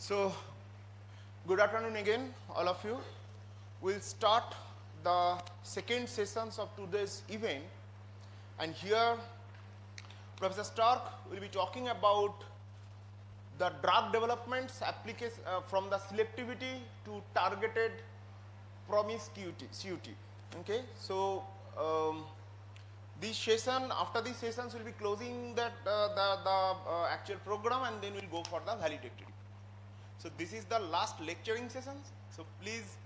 So, good afternoon again, all of you. We'll start the second sessions of today's event, and here Professor Stark will be talking about the drug developments application from the selectivity to targeted promiscuity. Okay, so this session, after these sessions, we'll be closing that the actual program, and then we'll go for the valedictory. So this is the last lecturing session. So please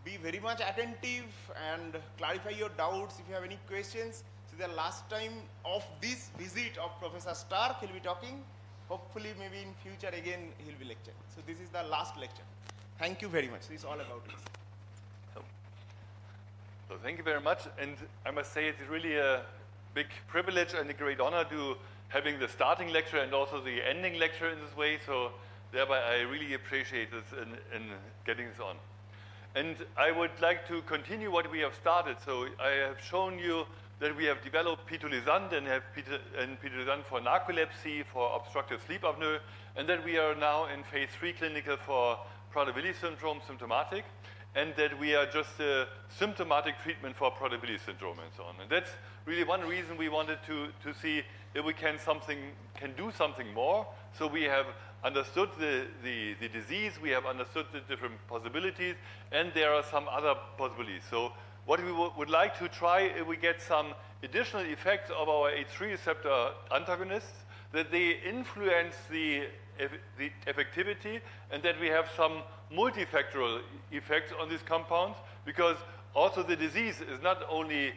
be very much attentive and clarify your doubts if you have any questions. So the last time of this visit of Professor Stark, he'll be talking. Hopefully, maybe in future again he'll be lecturing. So this is the last lecture. Thank you very much. This is all about this. So thank you very much, and I must say it's really a big privilege and a great honor to having the starting lecture and also the ending lecture in this way. So thereby I really appreciate this in getting this on. And I would like to continue what we have started. So I have shown you that we have developed pitolisant and have pitolisant for narcolepsy, for obstructive sleep apnea, and that we are now in phase 3 clinical for Prader-Willi syndrome symptomatic, and that we are just a symptomatic treatment for Prader-Willi syndrome and so on. And that's really one reason we wanted to see if we can do something more. So we have understood the disease, we have understood the different possibilities, and there are some other possibilities. So what we would like to try, if we get some additional effects of our H3 receptor antagonists, that they influence the effectivity, and that we have some multifactorial effects on these compounds, because also the disease is not only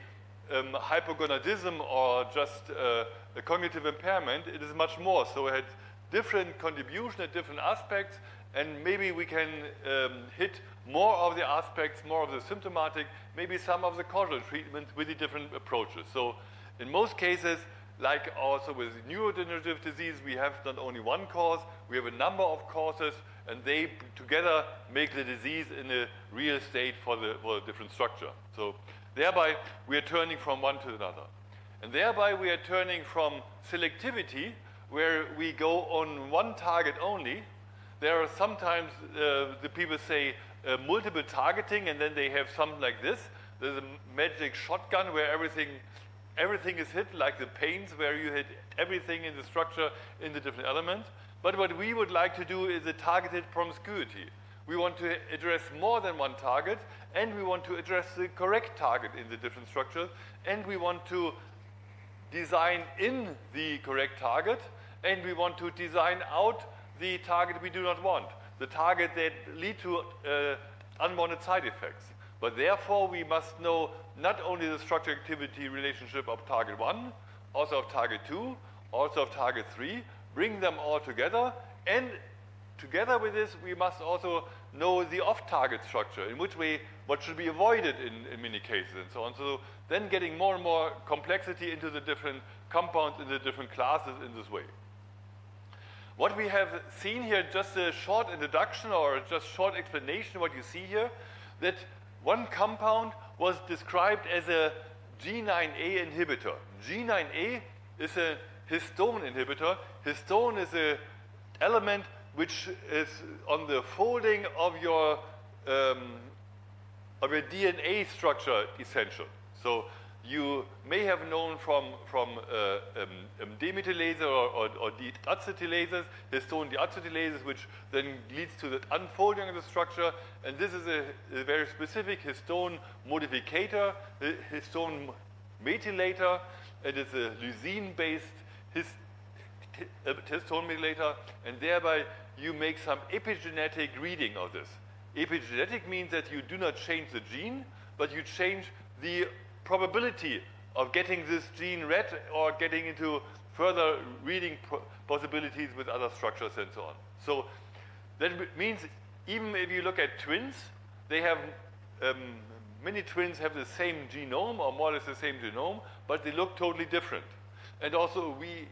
hypogonadism or just a cognitive impairment, it is much more. So it had different contribution at different aspects, and maybe we can hit more of the aspects, more of the symptomatic, maybe some of the causal treatment with the different approaches. So in most cases, like also with neurodegenerative disease, we have not only one cause, we have a number of causes, and they together make the disease in a real state for the different structure. So thereby, we are turning from one to another. And thereby, we are turning from selectivity, where we go on one target only. There are sometimes the people say multiple targeting, and then they have something like this. There's a magic shotgun where everything is hit, like the paints, where you hit everything in the structure in the different elements. But what we would like to do is a targeted promiscuity. We want to address more than one target, and we want to address the correct target in the different structures, and we want to design in the correct target, and we want to design out the target we do not want, the target that lead to unwanted side effects. But therefore, we must know not only the structure-activity relationship of target 1, also of target 2, also of target 3, bring them all together, and together with this, we must also know the off-target structure, in which way, what should be avoided in many cases, and so on. So then getting more and more complexity into the different compounds, in the different classes in this way. What we have seen here, just a short introduction or just short explanation, what you see here, that one compound was described as a G9A inhibitor. G9A is a histone inhibitor. Histone is an element which is on the folding of your DNA structure essential. So you may have known from demethylase or deacetylases, histone deacetylases, which then leads to the unfolding of the structure. And this is a very specific histone modificator, histone methylator. It is a leucine-based histone methylator, and thereby you make some epigenetic reading of this. Epigenetic means that you do not change the gene, but you change the probability of getting this gene read or getting into further reading possibilities with other structures and so on. So that means even if you look at twins, they have, many twins have the same genome or more or less the same genome, but they look totally different. And also we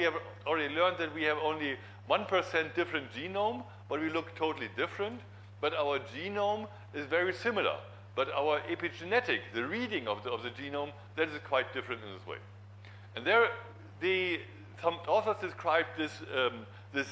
have already learned that we have only 1% different genome, but we look totally different, but our genome is very similar. But our epigenetic, the reading of the genome, that is quite different in this way. And there, some authors described this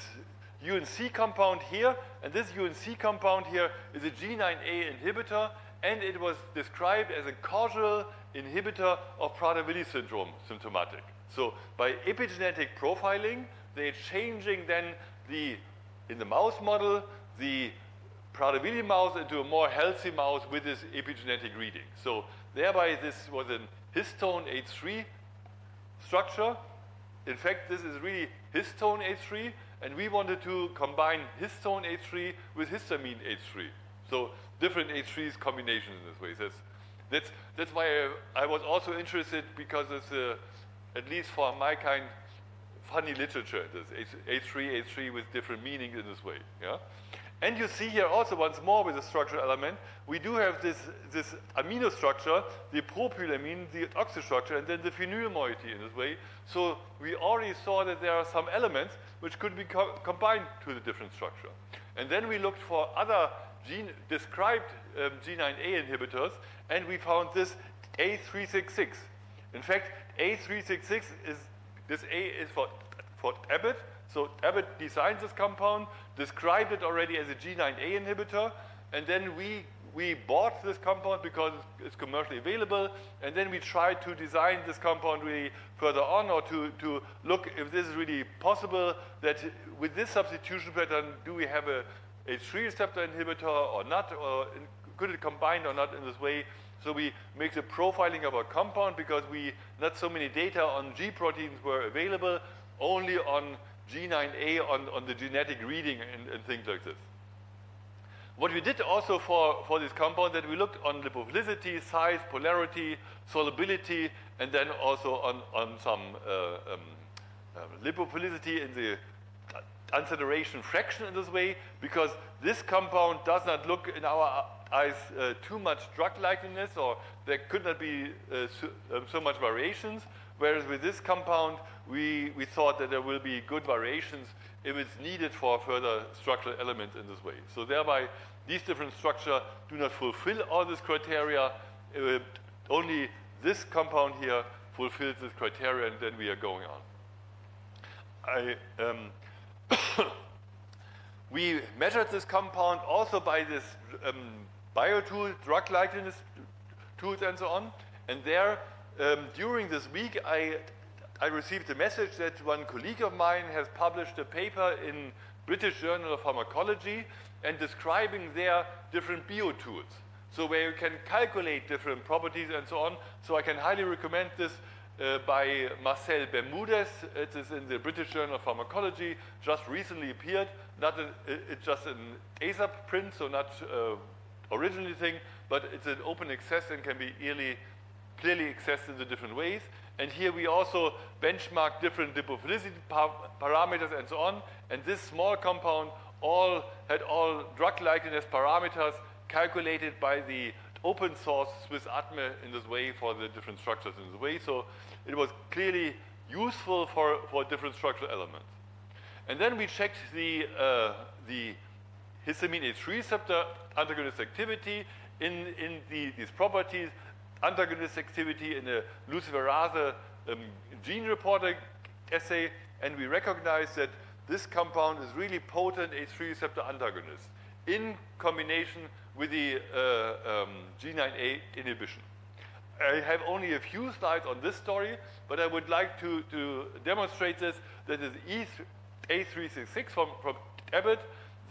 UNC compound here, and this UNC compound here is a G9A inhibitor, and it was described as a causal inhibitor of Prader-Willi syndrome symptomatic. So by epigenetic profiling, they're changing then in the mouse model, the Prader-Willi mouse into a more healthy mouse with this epigenetic reading. So thereby this was a histone H3 structure. In fact, this is really histone H3, and we wanted to combine histone H3 with histamine H3. So different H3s combination in this way. That's why I was also interested, because it's at least for my kind, funny literature. This H3 with different meanings in this way. Yeah. And you see here also once more with the structural element, we do have this amino structure, the propylamine, the oxy structure, and then the phenyl moiety in this way. So we already saw that there are some elements which could be combined to the different structure. And then we looked for other described G9A inhibitors, and we found this A366. In fact, A366 this A is for Abbott. So Abbott designed this compound, described it already as a G9A inhibitor, and then we bought this compound because it's commercially available, and then we tried to design this compound really further on, or to look if this is really possible, that with this substitution pattern, do we have a H3 receptor inhibitor or not, or could it combine or not in this way? So we make the profiling of our compound, because not so many data on G proteins were available, only on G9A on the genetic reading and things like this. What we did also for this compound, that we looked on lipophilicity, size, polarity, solubility, and then also on some lipophilicity in the unsaturation fraction in this way, because this compound does not look in our eyes too much drug likeliness, or there could not be so much variations, whereas with this compound we thought that there will be good variations if it's needed for further structural elements in this way. So thereby these different structures do not fulfill all these criteria, only this compound here fulfills this criteria, and then we are going on. We measured this compound also by this biotool, drug likeliness tools and so on. And there, during this week, I received a message that one colleague of mine has published a paper in British Journal of Pharmacology and describing their different biotools. So where you can calculate different properties and so on. So I can highly recommend this by Marcel Bermudez. It is in the British Journal of Pharmacology, just recently appeared. It's just an ASAP print, so not originally thing, but it's an open access and can be clearly accessed in the different ways. And here we also benchmark different lipophilicity parameters and so on. And this small compound had all drug likeliness parameters calculated by the open source Swiss Atme in this way for the different structures in this way. So it was clearly useful for different structural elements. And then we checked the histamine H3 receptor antagonist activity in these properties, antagonist activity in a luciferase gene reporter assay, and we recognize that this compound is really potent H3 receptor antagonist in combination with the G9A inhibition. I have only a few slides on this story, but I would like to demonstrate this, that is A366 from Abbott.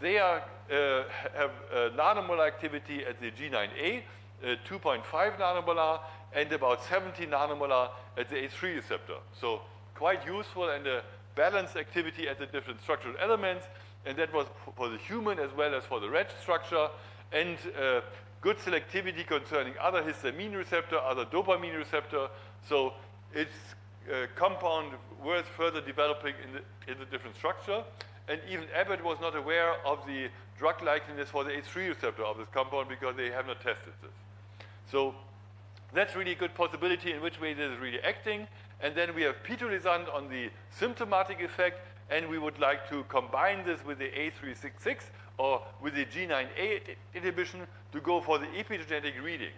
They have nanomolar activity at the G9A, 2.5 nanomolar, and about 70 nanomolar at the H3 receptor. So quite useful, and a balanced activity at the different structural elements, and that was for the human as well as for the rat structure, and good selectivity concerning other histamine receptor, other dopamine receptor. So it's a compound worth further developing in the different structure. And even Abbott was not aware of the drug likeliness for the H3 receptor of this compound, because they have not tested this. So that's really a good possibility in which way this is really acting. And then we have pitolisant on the symptomatic effect, and we would like to combine this with the A366 or with the G9A inhibition to go for the epigenetic reading.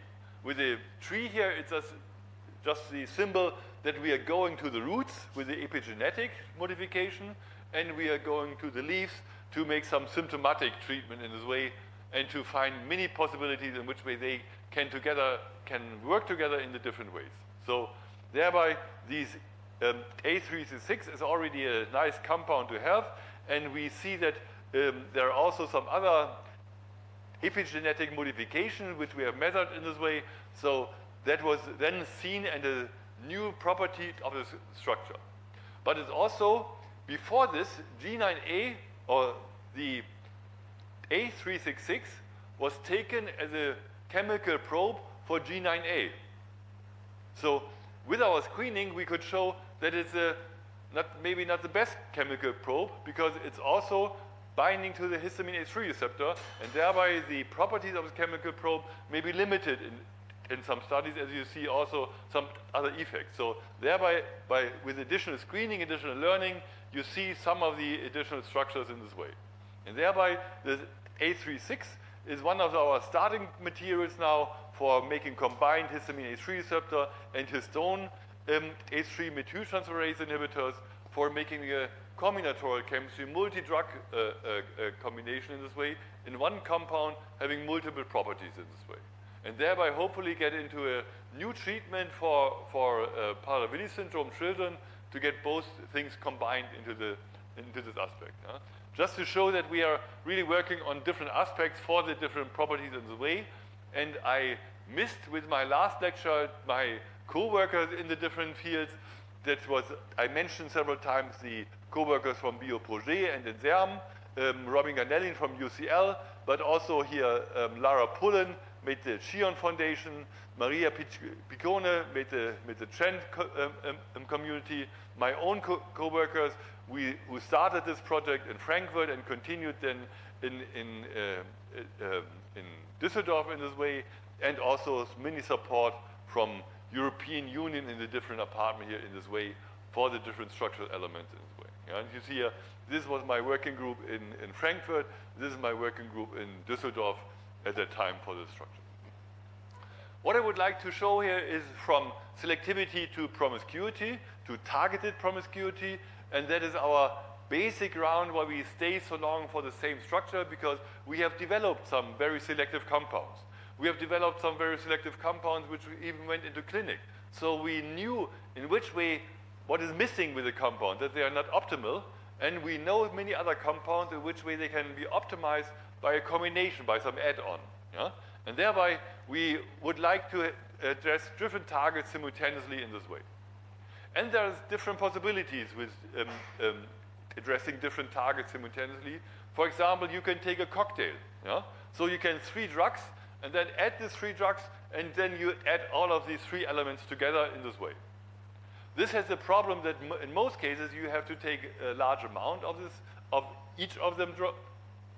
With the tree here, it's just the symbol that we are going to the roots with the epigenetic modification, and we are going to the leaves to make some symptomatic treatment in this way and to find many possibilities in which way they can work together in the different ways. So thereby, these A366 is already a nice compound to have, and we see that there are also some other epigenetic modifications which we have measured in this way. So that was then seen as a new property of the structure. But it's also, before this, G9A, or the A366, was taken as a chemical probe for G9A. So with our screening, we could show that it's maybe not the best chemical probe, because it's also binding to the histamine H3 receptor, and thereby the properties of the chemical probe may be limited in some studies, as you see also some other effects. So thereby, with additional screening, additional learning, you see some of the additional structures in this way. And thereby, the A36 is one of our starting materials now for making combined histamine H3 receptor and histone H3 methyltransferase inhibitors for making a combinatorial chemistry, multi-drug combination in this way, in one compound having multiple properties in this way. And thereby hopefully get into a new treatment for Prader-Willi syndrome children to get both things combined into this aspect. Just to show that we are really working on different aspects for the different properties in this way. And I missed with my last lecture my co-workers in the different fields. I mentioned several times the co-workers from Bioprojet and in ZERM, Robin Ganellin from UCL, but also here Lara Pullen made the Chion Foundation, Maria Piccone made the Trend community, my own co-workers, who started this project in Frankfurt and continued then in Düsseldorf in this way, and also many support from European Union in the different apartment here in this way for the different structural elements in this way. Yeah, and you see here, this was my working group in Frankfurt, this is my working group in Düsseldorf at that time for the structure. What I would like to show here is from selectivity to promiscuity, to targeted promiscuity, and that is our basic round why we stay so long for the same structure, because we have developed some very selective compounds. We have developed some very selective compounds which we even went into clinic. So we knew in which way what is missing with the compound, that they are not optimal, and we know many other compounds in which way they can be optimized by a combination, by some add-on. Yeah? And thereby, we would like to address different targets simultaneously in this way. And there's different possibilities with addressing different targets simultaneously. For example, you can take a cocktail. Yeah? So you can 3 drugs, and then add these 3 drugs, and then you add all of these 3 elements together in this way. This has the problem that in most cases you have to take a large amount of each of them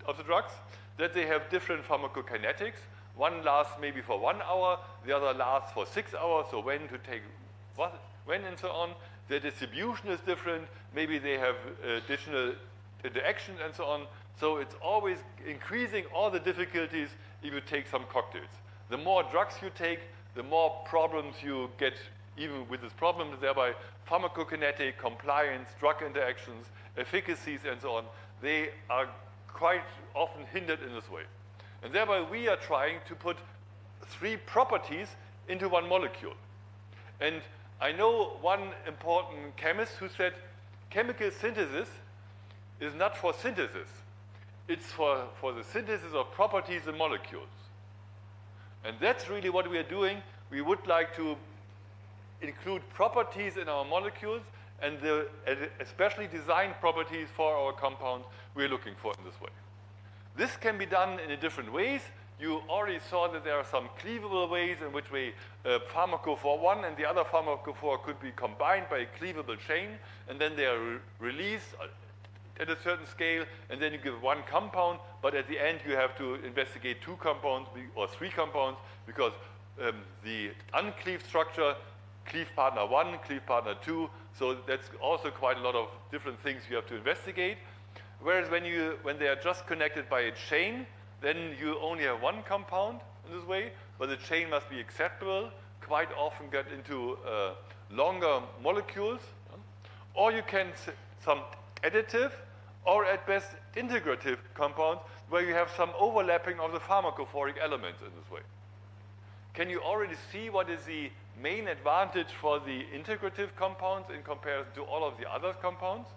of the drugs, that they have different pharmacokinetics. One lasts maybe for 1 hour, the other lasts for 6 hours, so when to take what, when, and so on. The distribution is different, maybe they have additional interactions and so on. So it's always increasing all the difficulties if you take some cocktails. The more drugs you take, the more problems you get even with this problem, thereby pharmacokinetic, compliance, drug interactions, efficacies, and so on, they are quite often hindered in this way. And thereby we are trying to put 3 properties into one molecule. And I know one important chemist who said chemical synthesis is not for synthesis. It's for the synthesis of properties in molecules. And that's really what we are doing. We would like to include properties in our molecules, and especially design properties for our compounds we're looking for in this way. This can be done in different ways. You already saw that there are some cleavable ways in which pharmacophore 1 and the other pharmacophore could be combined by a cleavable chain, and then they are released at a certain scale, and then you give 1 compound, but at the end you have to investigate 2 compounds or 3 compounds, because the uncleaved structure, cleave partner 1, cleave partner 2, so that's also quite a lot of different things you have to investigate. Whereas when they are just connected by a chain, then you only have 1 compound in this way, but the chain must be acceptable, quite often get into longer molecules. Or you can some additive or at best integrative compounds where you have some overlapping of the pharmacophoric elements in this way. Can you already see what is the main advantage for the integrative compounds in comparison to all of the other compounds?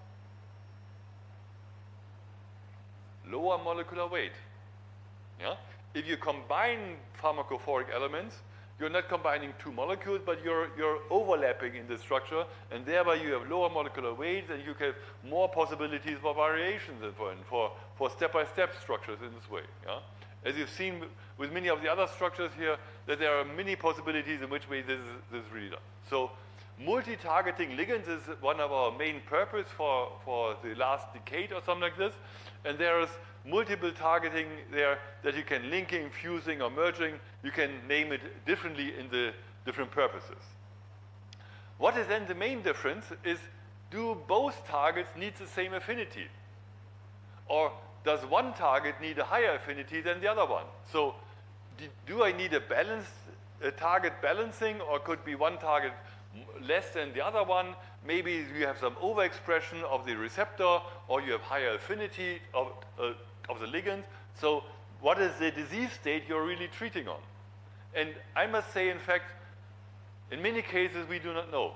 Lower molecular weight. Yeah? If you combine pharmacophoric elements, you're not combining two molecules, but you're overlapping in the structure, and thereby you have lower molecular weights, and you have more possibilities for variations and for step-by-step structures in this way. Yeah? As you've seen with many of the other structures here, that there are many possibilities in which way this is really done. So multi-targeting ligands is one of our main purpose for the last decade or something like this, and there is multiple targeting there that you can linking, fusing, or merging. You can name it differently in the different purposes. What is then the main difference is, do both targets need the same affinity? Or does one target need a higher affinity than the other one? So do I need a target balancing, or could be one target less than the other one? Maybe you have some overexpression of the receptor, or you have higher affinity of the ligand. So what is the disease state you're really treating on? And I must say, in fact, in many cases we do not know.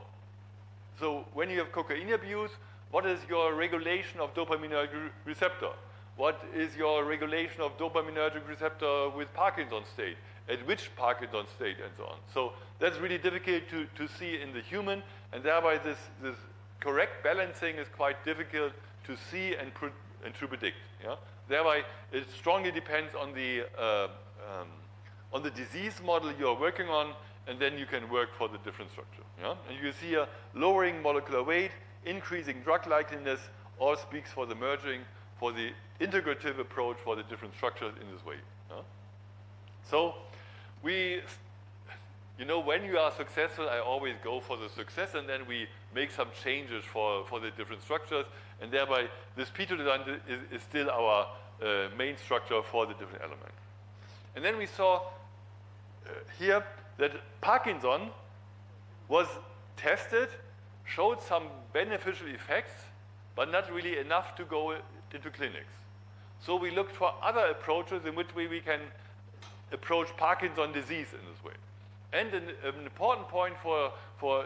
So when you have cocaine abuse, what is your regulation of dopaminergic receptor? What is your regulation of dopaminergic receptor with Parkinson's state? At which Parkinson's state, and so on. So that's really difficult to see in the human, and thereby this correct balancing is quite difficult to see and to predict. Yeah? Thereby, it strongly depends on the disease model you are working on, and then you can work for the different structure. Yeah? And you see here, lowering molecular weight, increasing drug likeliness, all speaks for the merging, for the integrative approach for the different structures in this way. Yeah? So, when you are successful, I always go for the success, and then we make some changes for the different structures, and thereby this P2 design is still our main structure for the different elements. And then we saw here that Parkinson was tested, showed some beneficial effects, but not really enough to go into clinics. So we looked for other approaches in which we can approach Parkinson's disease in this way. And an important point for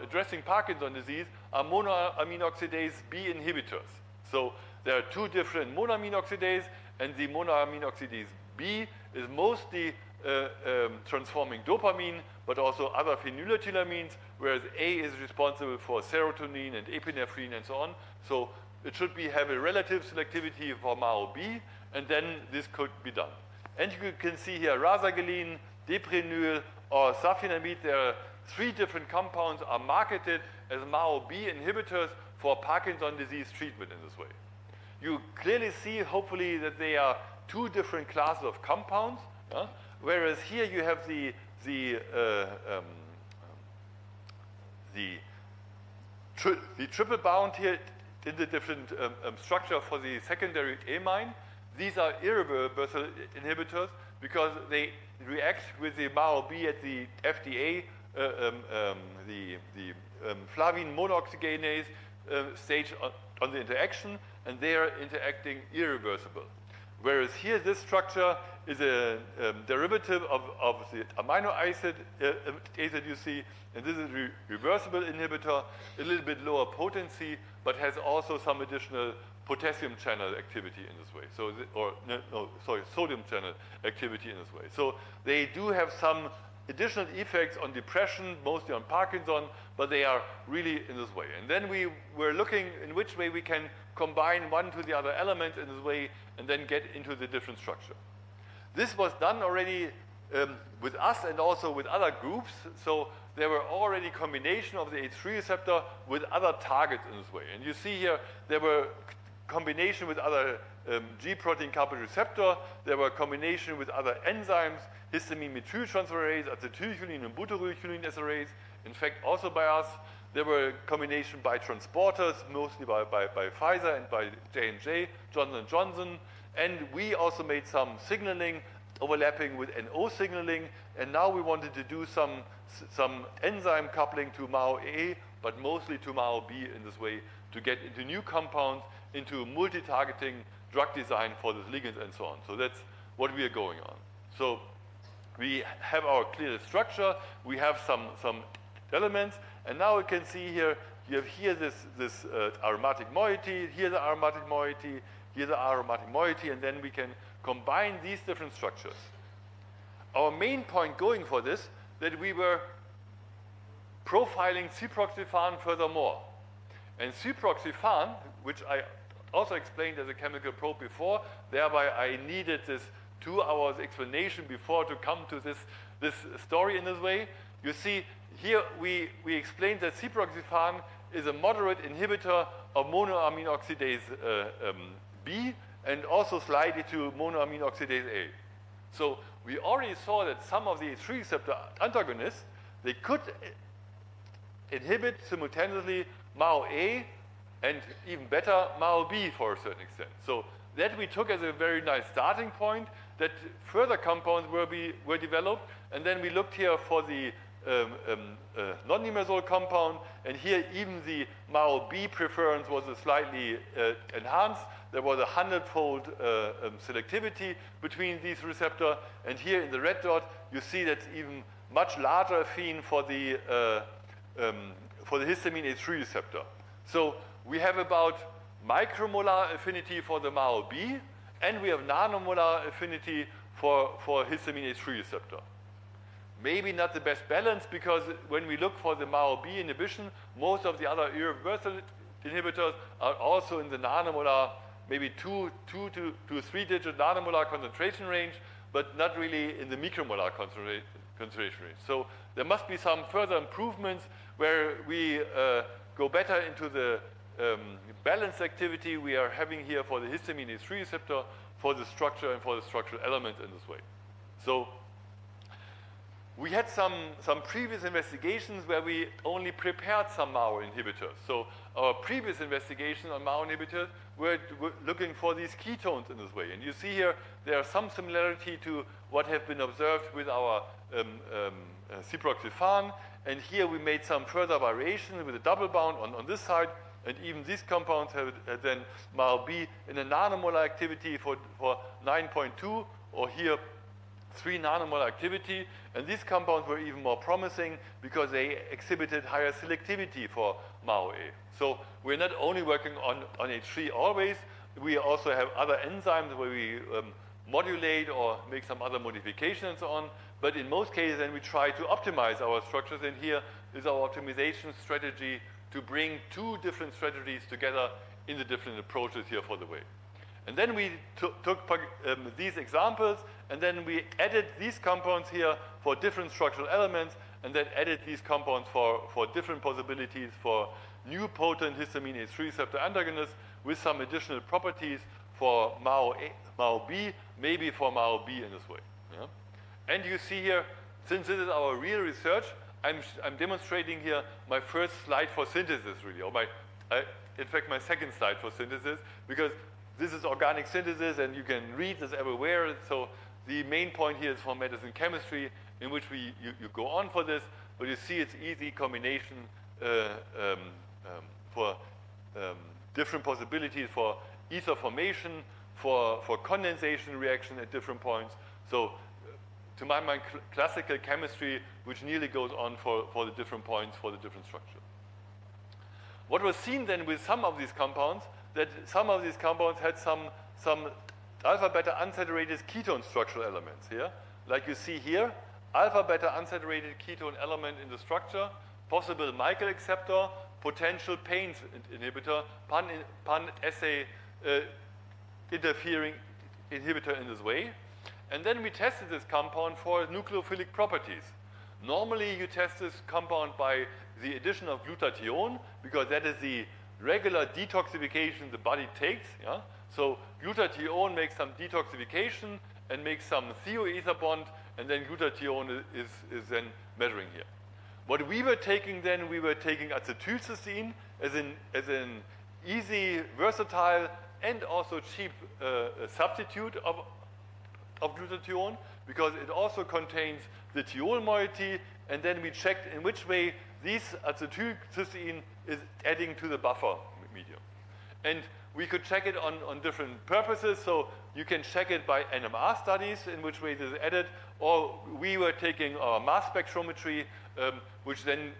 addressing Parkinson's disease are monoamine oxidase B inhibitors. So there are two different monoamine oxidase, and the monoamine oxidase B is mostly transforming dopamine, but also other phenylethylamines, whereas A is responsible for serotonin and epinephrine and so on. So it should have a relative selectivity for MAO-B, and then this could be done. And you can see here rasagiline, deprenyl, or safinamide. There are 3 different compounds are marketed as MAO-B inhibitors for Parkinson's disease treatment in this way. You clearly see, hopefully, that they are 2 different classes of compounds, whereas here you have the triple bound here in the different structure for the secondary amine. These are irreversible inhibitors because they react with the MAO-B at the FDA, the flavine monooxygenase stage on the interaction, and they are interacting irreversible. Whereas here, this structure is a derivative of the amino acid you see, and this is a reversible inhibitor, a little bit lower potency, but has also some additional potassium channel activity in this way. So, sodium channel activity in this way. So they do have some additional effects on depression, mostly on Parkinson, but they are really in this way. And then we were looking in which way we can combine one to the other element in this way, and then get into the different structure. This was done already with us and also with other groups. So there were already combination of the H3 receptor with other targets in this way. And you see here, there were combination with other G protein coupled receptor. There were combination with other enzymes, histamine methyltransferase, acetylcholine and butyrylcholine esterase. In fact, also by us. There were combination by transporters, mostly by Pfizer and by J&J, Johnson & Johnson. And we also made some signaling overlapping with NO signaling. And now we wanted to do some enzyme coupling to MAO-A, but mostly to MAO-B in this way to get into new compounds into multi-targeting drug design for this ligand and so on. So that's what we are going on. So we have our clear structure, we have some elements, and now you can see here, you have here this aromatic moiety, here the aromatic moiety, here the aromatic moiety, and then we can combine these different structures. Our main point going for this, that we were profiling ciproxifan furthermore. And ciproxifan, which I also explained as a chemical probe before, thereby I needed this 2 hours explanation before to come to this story in this way. You see, here we explained that ciproxifan is a moderate inhibitor of monoamine oxidase B and also slightly to monoamine oxidase A. So we already saw that some of the H3 receptor antagonists, they could inhibit simultaneously MAO A and even better MAO B for a certain extent. So that we took as a very nice starting point, that further compounds were developed, and then we looked here for the non-dimazole compound, and here even the MAO B preference was slightly enhanced. There was a 100-fold selectivity between these receptors, and here in the red dot you see that's even much larger affine for the histamine H3 receptor. So we have about micromolar affinity for the MAO B, and we have nanomolar affinity for histamine H3 receptor. Maybe not the best balance, because when we look for the MAO B inhibition, most of the other irreversible inhibitors are also in the nanomolar, maybe 2 to 3-digit nanomolar concentration range, but not really in the micromolar concentration range. So there must be some further improvements where we go better into the balanced activity we are having here for the histamine H3 receptor, for the structure and for the structural element in this way. So we had some previous investigations where we only prepared some MAO inhibitors. So our previous investigation on MAO inhibitors were looking for these ketones in this way. And you see here, there are some similarity to what have been observed with our ciproxifan. And here we made some further variation with a double bound on this side. And even these compounds have then MAO B in a nanomolar activity for 9.2, or here 3 nanomolar activity. And these compounds were even more promising because they exhibited higher selectivity for MAO A. So we're not only working on H3 always, we also have other enzymes where we modulate or make some other modifications and so on. But in most cases, then we try to optimize our structures. And here is our optimization strategy to bring 2 different strategies together in the different approaches here for the way. And then we took these examples, and then we added these compounds here for different structural elements, and then added these compounds for different possibilities for new potent histamine H3 receptor antagonists with some additional properties for MAO B, maybe for MAO B in this way. Yeah? And you see here, since this is our real research, I'm demonstrating here my first slide for synthesis, really, or in fact, my second slide for synthesis, because this is organic synthesis, and you can read this everywhere. So the main point here is for medicine chemistry, in which you go on for this, but you see it's easy combination for different possibilities for ether formation, for condensation reaction at different points. So to my mind, classical chemistry, which nearly goes on for the different points, for the different structure. What was seen then with some of these compounds, that some of these compounds had some alpha-beta unsaturated ketone structural elements here. Like you see here, alpha-beta unsaturated ketone element in the structure, possible Michael acceptor, potential pain inhibitor, pan-assay interfering inhibitor in this way. And then we tested this compound for nucleophilic properties. Normally, you test this compound by the addition of glutathione, because that is the regular detoxification the body takes. Yeah? So glutathione makes some detoxification and makes some thioether bond, and then glutathione is then measuring here. What we were taking then, we were taking acetylcysteine as an easy, versatile, and also cheap substitute of glutathione, because it also contains the thiol moiety, and then we checked in which way this acetylcysteine is adding to the buffer medium. And we could check it on different purposes. So you can check it by NMR studies, in which way this is added, or we were taking our mass spectrometry, which then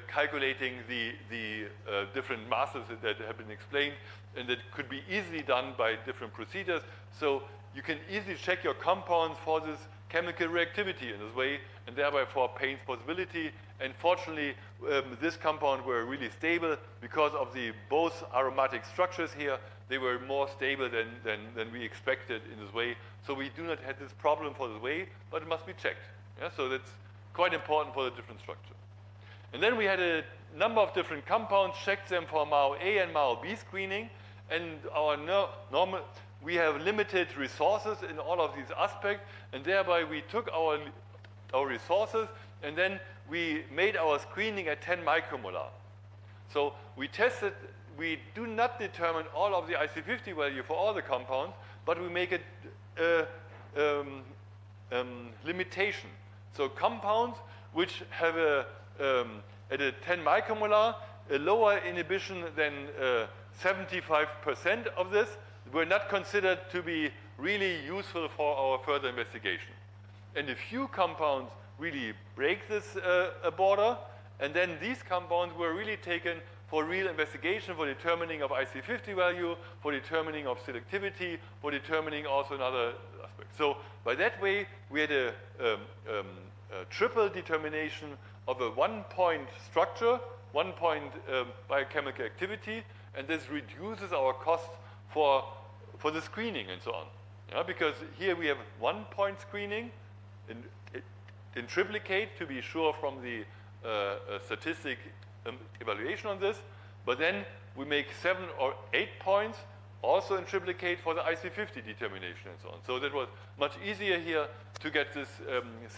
calculating the different masses that have been explained, and that could be easily done by different procedures. So you can easily check your compounds for this chemical reactivity in this way, and thereby for Payne's possibility. And fortunately, this compound were really stable because of the both aromatic structures here. They were more stable than we expected in this way. So we do not have this problem for this way, but it must be checked. Yeah? So that's quite important for the different structure. And then we had a number of different compounds, checked them for MAO A and MAO B screening, and our normal, we have limited resources in all of these aspects, and thereby we took our resources, and then we made our screening at 10 micromolar. So we tested, we do not determine all of the IC50 value for all the compounds, but we make a limitation. So compounds which have at a 10 micromolar, a lower inhibition than 75% of this, were not considered to be really useful for our further investigation. And a few compounds really break this border, and then these compounds were really taken for real investigation, for determining of IC50 value, for determining of selectivity, for determining also another aspect. So by that way, we had a triple determination of a one-point structure, one-point biochemical activity, and this reduces our cost for the screening and so on. Yeah, because here we have one-point screening in triplicate to be sure from the statistic evaluation on this, but then we make 7 or 8 points also in triplicate for the IC50 determination and so on. So that was much easier here to get this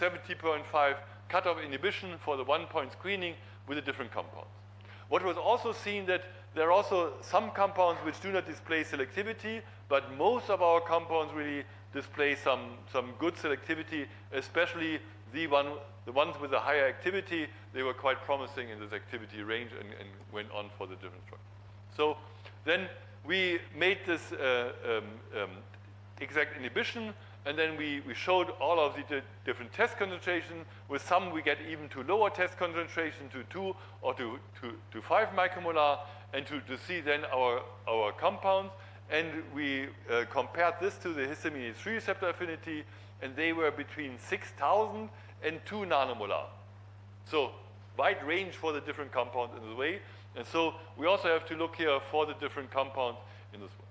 70.5 cutoff inhibition for the one-point screening with the different compounds. What was also seen that there are also some compounds which do not display selectivity, but most of our compounds really display some good selectivity, especially the ones with a higher activity. They were quite promising in this activity range and went on for the different structures. So then we made this exact inhibition, and then we showed all of the different test concentrations. With some, we get even to lower test concentration, to 2 or to 5 micromolar, and to see then our compounds. And we compared this to the histamine E3 receptor affinity, and they were between 6,000 and 2 nanomolar. So wide range for the different compounds in this way. And so we also have to look here for the different compounds in this way.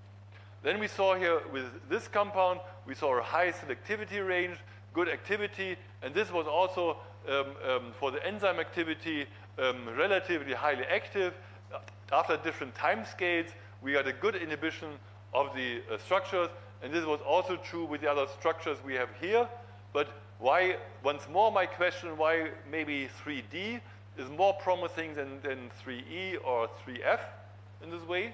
Then we saw here with this compound, we saw a high selectivity range, good activity, and this was also for the enzyme activity relatively highly active. After different time scales, we had a good inhibition of the structures, and this was also true with the other structures we have here. But why, once more my question, why maybe 3D is more promising than 3E or 3F in this way?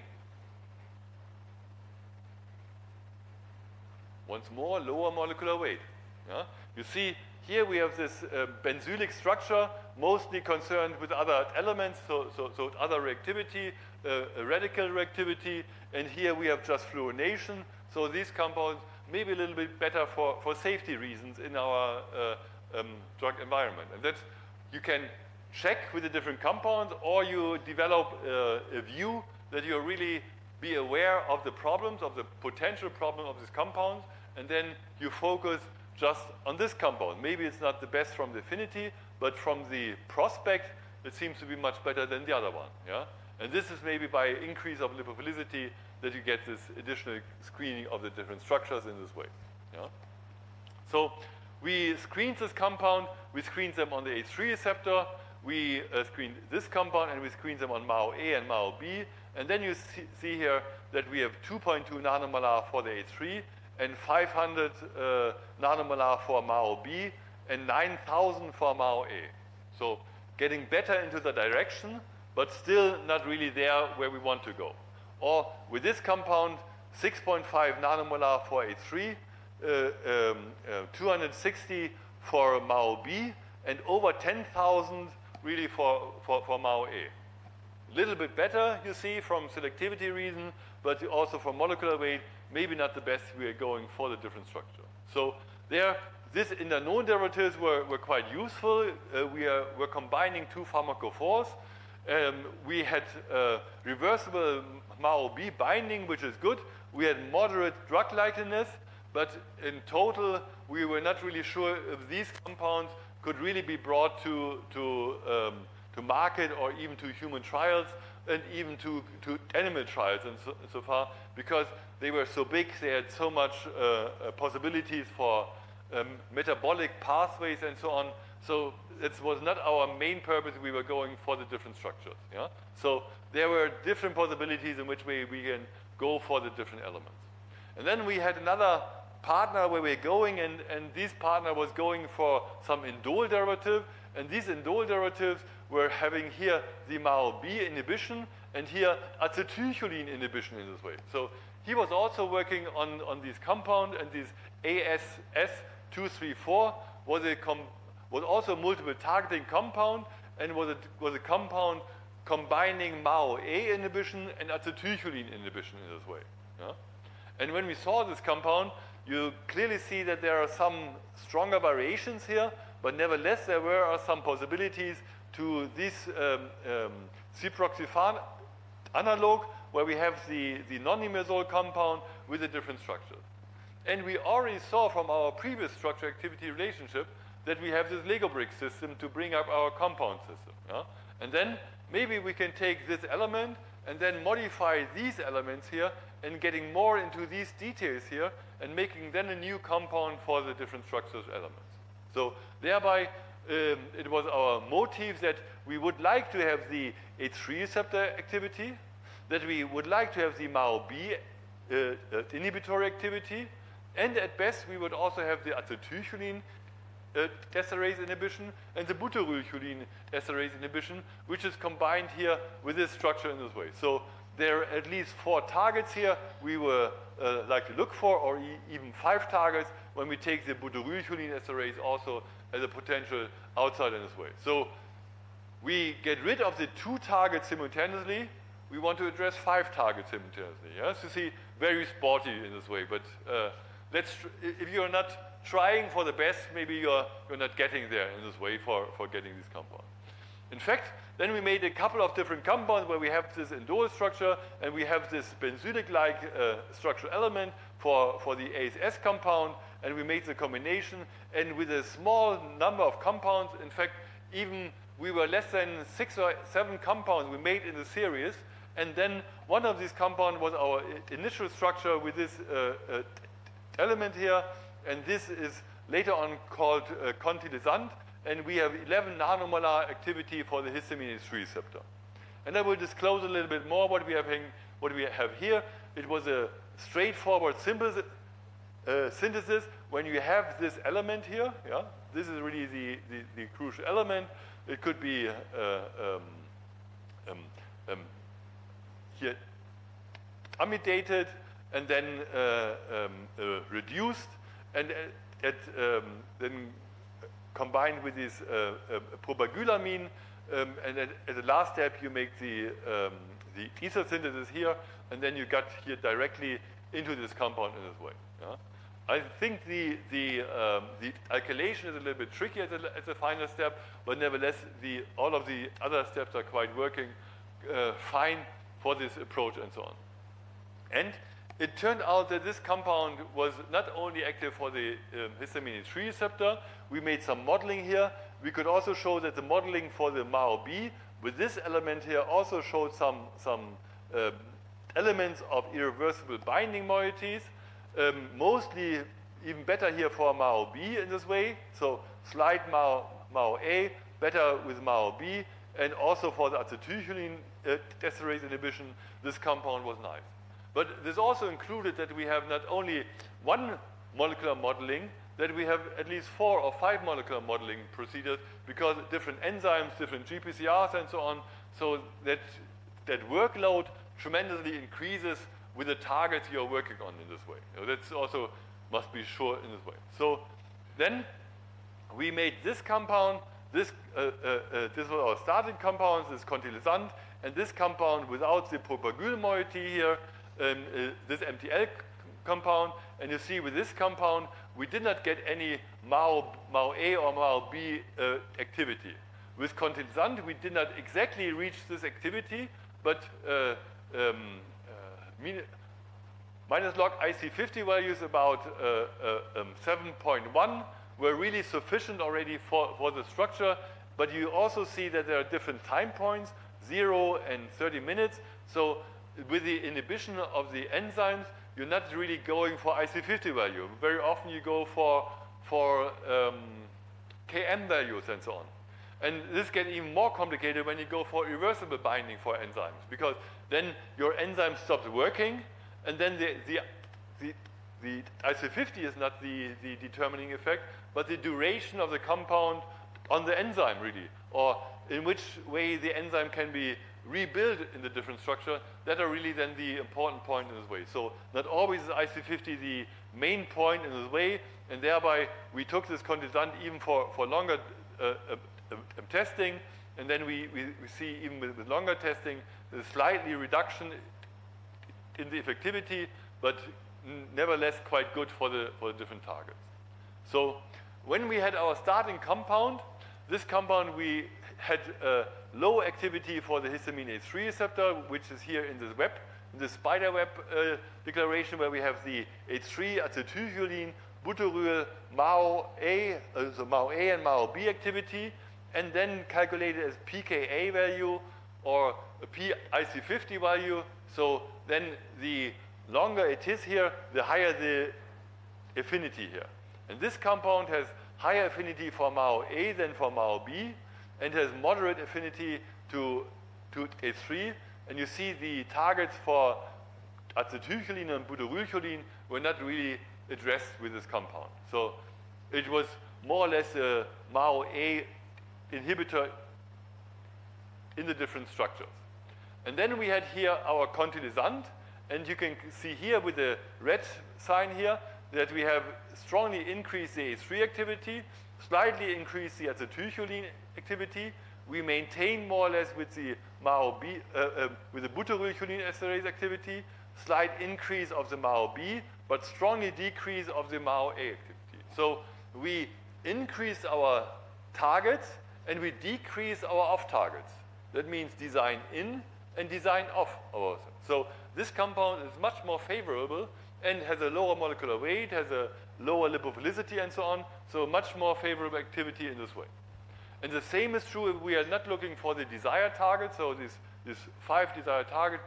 Once more, lower molecular weight. Yeah? You see, here we have this benzylic structure, mostly concerned with other elements, so other reactivity, radical reactivity, and here we have just fluorination. So these compounds may be a little bit better for safety reasons in our drug environment. And that's, you can check with the different compounds, or you develop a view that you really be aware of the problems, of the potential problem of these compounds, and then you focus just on this compound. Maybe it's not the best from the affinity, but from the prospect, it seems to be much better than the other one. Yeah? And this is maybe by increase of lipophilicity that you get this additional screening of the different structures in this way. Yeah? So we screened this compound, we screened them on the H3 receptor, we screened this compound, and we screened them on MAO A and MAO B. And then you see here that we have 2.2 nanomolar for the H3, and 500 nanomolar for MAO B, and 9,000 for MAO A. So getting better into the direction, but still not really there where we want to go. Or with this compound, 6.5 nanomolar for H3, 260 for MAO B, and over 10,000 really for MAO A. A little bit better, you see, from selectivity reason, but also for molecular weight, maybe not the best. We are going for the different structure. So there, this in the known derivatives were quite useful. We're combining two pharmacophores. We had reversible MAO-B binding, which is good. We had moderate drug likeliness, but in total, we were not really sure if these compounds could really be brought to market or even to human trials and even to animal trials and so far, because they were so big, they had so much possibilities for metabolic pathways and so on. So it was not our main purpose. We were going for the different structures. Yeah? So there were different possibilities in which way we can go for the different elements. And then we had another partner where we're going, and this partner was going for some indole derivative, and these indole derivatives were having here the MAO-B inhibition and here acetylcholine inhibition in this way. So he was also working on this compound, and this ASS234 was also a multiple targeting compound, and was a compound combining MAO-A inhibition and acetylcholine inhibition in this way. Yeah? And when we saw this compound, you clearly see that there are some stronger variations here, but nevertheless there were some possibilities to this ciproxifan analog, where we have the non-imidazole compound with a different structure. And we already saw from our previous structure-activity relationship that we have this Lego brick system to bring up our compound system. Yeah? And then maybe we can take this element and then modify these elements here and getting more into these details here and making then a new compound for the different structures elements. So thereby, it was our motive that we would like to have the H3 receptor activity, that we would like to have the MAO-B inhibitory activity, and at best we would also have the acetylcholine esterase inhibition and the butyrylcholine esterase inhibition, which is combined here with this structure in this way. So there are at least 4 targets here we were like to look for, or even 5 targets when we take the butyrylcholine esterase also as a potential outside in this way. So we get rid of the 2 targets simultaneously. We want to address 5 targets simultaneously. Yes, you see, very sporty in this way. But if you're not trying for the best, maybe you're not getting there in this way for getting this compound. In fact, then we made a couple of different compounds where we have this indole structure and we have this benzylic-like structural element for the ASS compound, and we made the combination, and with a small number of compounds, in fact, even we were less than 6 or 7 compounds we made in the series, and then one of these compounds was our initial structure with this element here, and this is later on called contilizant, and we have 11 nanomolar activity for the histamine H3 receptor. And I will disclose a little bit more what we have here. It was a straightforward synthesis when you have this element here. Yeah? This is really the crucial element. It could be here amidated and then reduced, and then combined with this propagulamine, and at the last step you make the ether synthesis here, and then you got here directly into this compound in this way. Yeah? I think the alkylation is a little bit tricky at the final step, but nevertheless, all of the other steps are quite working fine for this approach and so on. And it turned out that this compound was not only active for the histamine H3 receptor. We made some modeling here. We could also show that the modeling for the MAO-B with this element here also showed some elements of irreversible binding moieties. Mostly even better here for MAO-B in this way. So slight MAO-A, better with MAO-B, and also for the acetylcholine esterase inhibition, this compound was nice. But this also included that we have not only one molecular modeling, that we have at least 4 or 5 molecular modeling procedures, because different enzymes, different GPCRs and so on, so that workload tremendously increases with the targets you're working on in this way. So that's also must be sure in this way. So then we made this compound, this was our starting compound, this contilizant, and this compound without the propagyl moiety here, this MTL compound, and you see with this compound, we did not get any MAO A or MAO B activity. With contilizant, we did not exactly reach this activity, but minus log IC50 values about 7.1 were really sufficient already for the structure, but you also see that there are different time points, 0 and 30 minutes. So with the inhibition of the enzymes, you're not really going for IC50 value. Very often you go for Km values and so on. And this gets even more complicated when you go for irreversible binding for enzymes, because then your enzyme stops working, and then the IC50 is not the determining effect, but the duration of the compound on the enzyme really, or in which way the enzyme can be rebuilt in the different structure, that are really then the important point in this way. So not always is IC50 the main point in this way, and thereby we took this contilizant even for longer testing, and then we see even with longer testing, the slightly reduction in the effectivity, but nevertheless quite good for the different targets. So when we had our starting compound, this compound we had low activity for the histamine H3 receptor, which is here in this web, in the spider web declaration, where we have the H3 acetylcholine, butyryl, MAO A, so MAO A and MAO B activity, and then calculated as pKa value or a PIC50 value. So then the longer it is here, the higher the affinity here. And this compound has higher affinity for MAO A than for MAO B, and has moderate affinity to H3. And you see the targets for acetylcholine and butyrylcholine were not really addressed with this compound. So it was more or less a MAO A inhibitor in the different structures. And then we had here our contilizant, and you can see here with the red sign here that we have strongly increased the H3 activity, slightly increased the acetylcholine activity. We maintain more or less with the MAO B, with the butyrylcholine esterase activity, slight increase of the MAO B, but strongly decrease of the MAO A activity. So we increase our targets and we decrease our off targets. That means design in and design off. So this compound is much more favorable and has a lower molecular weight, has a lower lipophilicity and so on, so much more favorable activity in this way. And the same is true if we are not looking for the desired target, so this 5 desired target,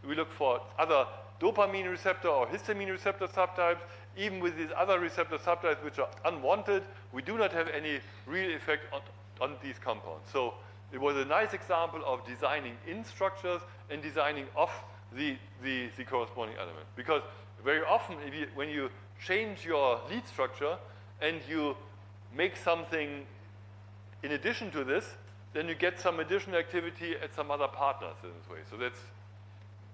we look for other dopamine receptor or histamine receptor subtypes. Even with these other receptor subtypes which are unwanted, we do not have any real effect on these compounds. So it was a nice example of designing in structures and designing off the corresponding element. Because very often, when you change your lead structure and you make something in addition to this, then you get some additional activity at some other partners in this way. So that's,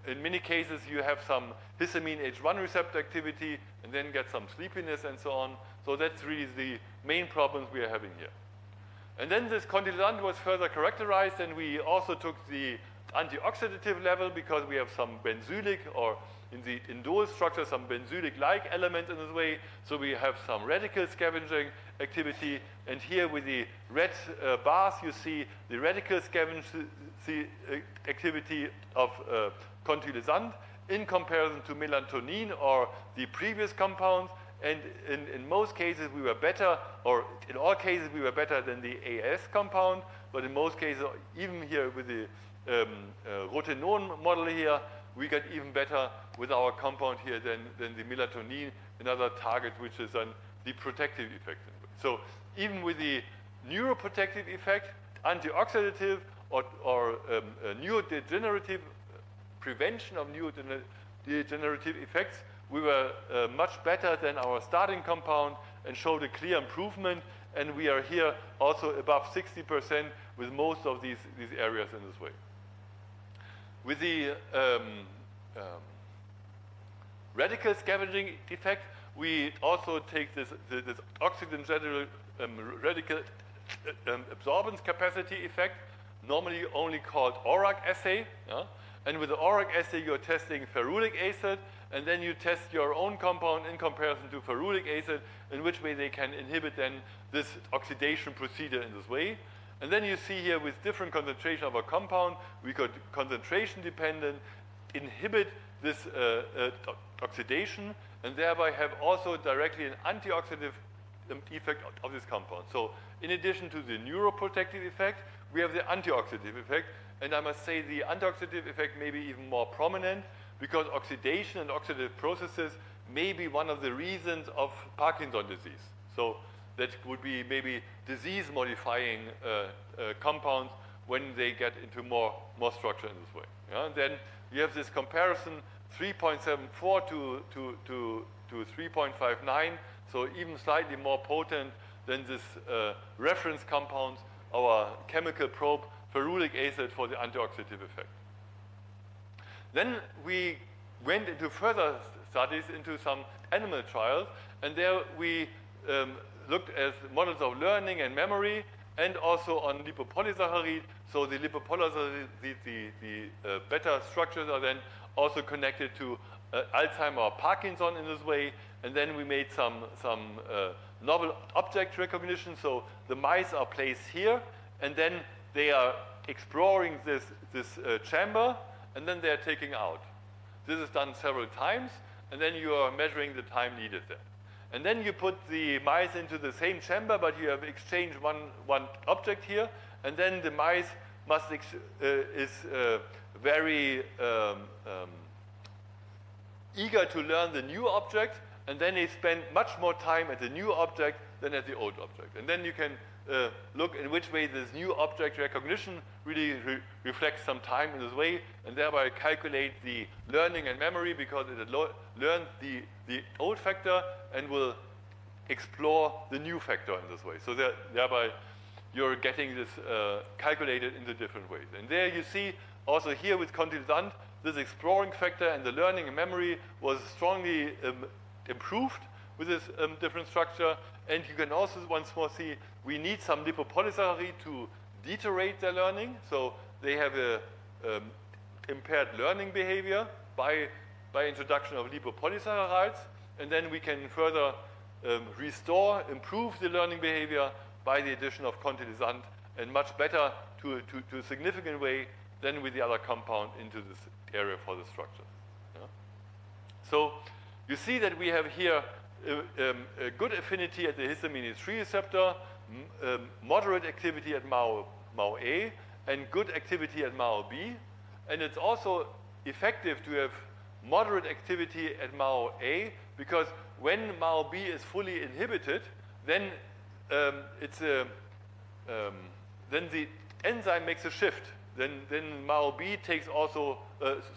in many cases, you have some histamine H1 receptor activity and then get some sleepiness and so on. So that's really the main problems we are having here. And then this contilizant was further characterized, and we also took the antioxidative level because we have some benzylic, or in the indole structure, some benzylic-like element in this way. So we have some radical scavenging activity. And here with the red bars, you see the radical scavenging activity of contilizant in comparison to melatonin or the previous compounds. And in most cases, we were better, or in all cases, we were better than the AS compound. But in most cases, even here with the rotenone model here, we got even better with our compound here than the melatonin, another target, which is then the protective effect. So even with the neuroprotective effect, antioxidative or neurodegenerative, prevention of neurodegenerative effects, we were much better than our starting compound and showed a clear improvement. And we are here also above 60% with most of these areas in this way. With the radical scavenging effect, we also take this oxygen general radical absorbance capacity effect, normally only called ORAC assay. Yeah? And with the ORAC assay, you're testing ferulic acid, and then you test your own compound in comparison to ferulic acid, in which way they can inhibit then this oxidation procedure in this way. And then you see here with different concentration of a compound, we could concentration dependent inhibit this oxidation, and thereby have also directly an antioxidant effect of this compound. So in addition to the neuroprotective effect, we have the antioxidant effect, and I must say the antioxidant effect may be even more prominent because oxidation and oxidative processes may be one of the reasons of Parkinson's disease. So that would be maybe disease-modifying compounds when they get into more structure in this way. Yeah? And then you have this comparison, 3.74 to 3.59, so even slightly more potent than this reference compounds, our chemical probe, ferulic acid for the antioxidant effect. Then we went into further studies into some animal trials, and there we looked at models of learning and memory, and also on lipopolysaccharide. So the lipopolysaccharide, the beta structures are then also connected to Alzheimer or Parkinson in this way. And then we made some novel object recognition. So the mice are placed here, and then they are exploring this chamber, and then they are taking out. This is done several times, and then you are measuring the time needed there. And then you put the mice into the same chamber, but you have exchanged one object here, and then the mice is very eager to learn the new object, and then they spend much more time at the new object than at the old object. And then you can look in which way this new object recognition really reflects some time in this way, and thereby calculate the learning and memory, because it learned the old factor and will explore the new factor in this way. So thereby you're getting this calculated in the different ways. And there you see also here with contilisant, this exploring factor and the learning and memory was strongly improved with this different structure. And you can also once more see we need some lipopolysaccharide to deteriorate their learning. So they have a impaired learning behavior by introduction of lipopolysaccharides. And then we can further restore, improve the learning behavior by the addition of contilisant, and much better to a significant way than with the other compound into this area for the structure. Yeah? So you see that we have here a good affinity at the histamine E3 receptor, moderate activity at MAO-A, and good activity at MAO-B. And it's also effective to have moderate activity at MAO-A, because when MAO-B is fully inhibited, then then the enzyme makes a shift. Then MAO-B takes also,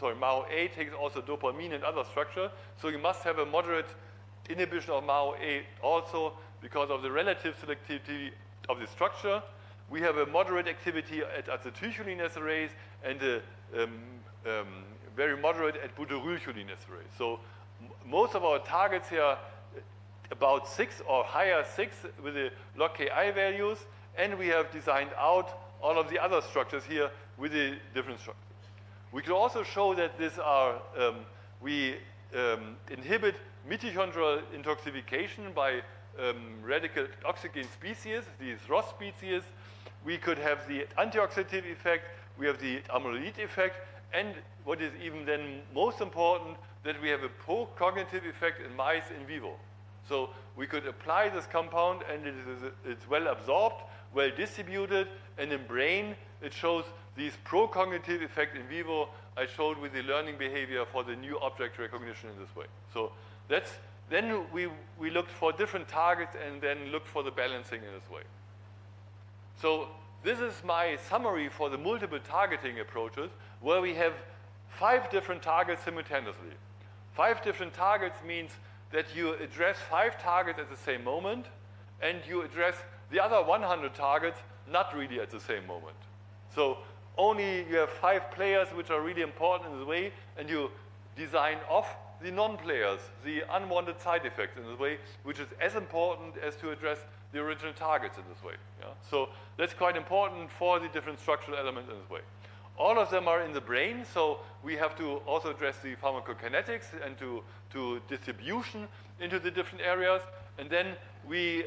MAO-A takes also dopamine and other structure. So you must have a moderate inhibition of MAO-A also because of the relative selectivity of the structure. We have a moderate activity at acetylcholinesterase and a very moderate at butyrylcholinesterase. So most of our targets here about 6 or higher 6 with the log Ki values, and we have designed out all of the other structures here with the different structures. We could also show that these are, we inhibit mitochondrial intoxication by radical oxygen species, these ROS species. We could have the antioxidant effect, we have the amyloid effect, and what is even then most important, that we have a pro-cognitive effect in mice in vivo. So we could apply this compound, and it's well absorbed, well distributed, and in brain it shows these pro-cognitive effect in vivo I showed with the learning behavior for the new object recognition in this way. So then we looked for different targets and then looked for the balancing in this way. So this is my summary for the multiple targeting approaches, where we have 5 different targets simultaneously. 5 different targets means that you address 5 targets at the same moment, and you address the other 100 targets not really at the same moment. So only you have 5 players which are really important in this way, and you design off the non-players, the unwanted side effects in this way, which is as important as to address the original targets in this way. Yeah? So that's quite important for the different structural elements in this way. All of them are in the brain, so we have to also address the pharmacokinetics and to distribution into the different areas. And then we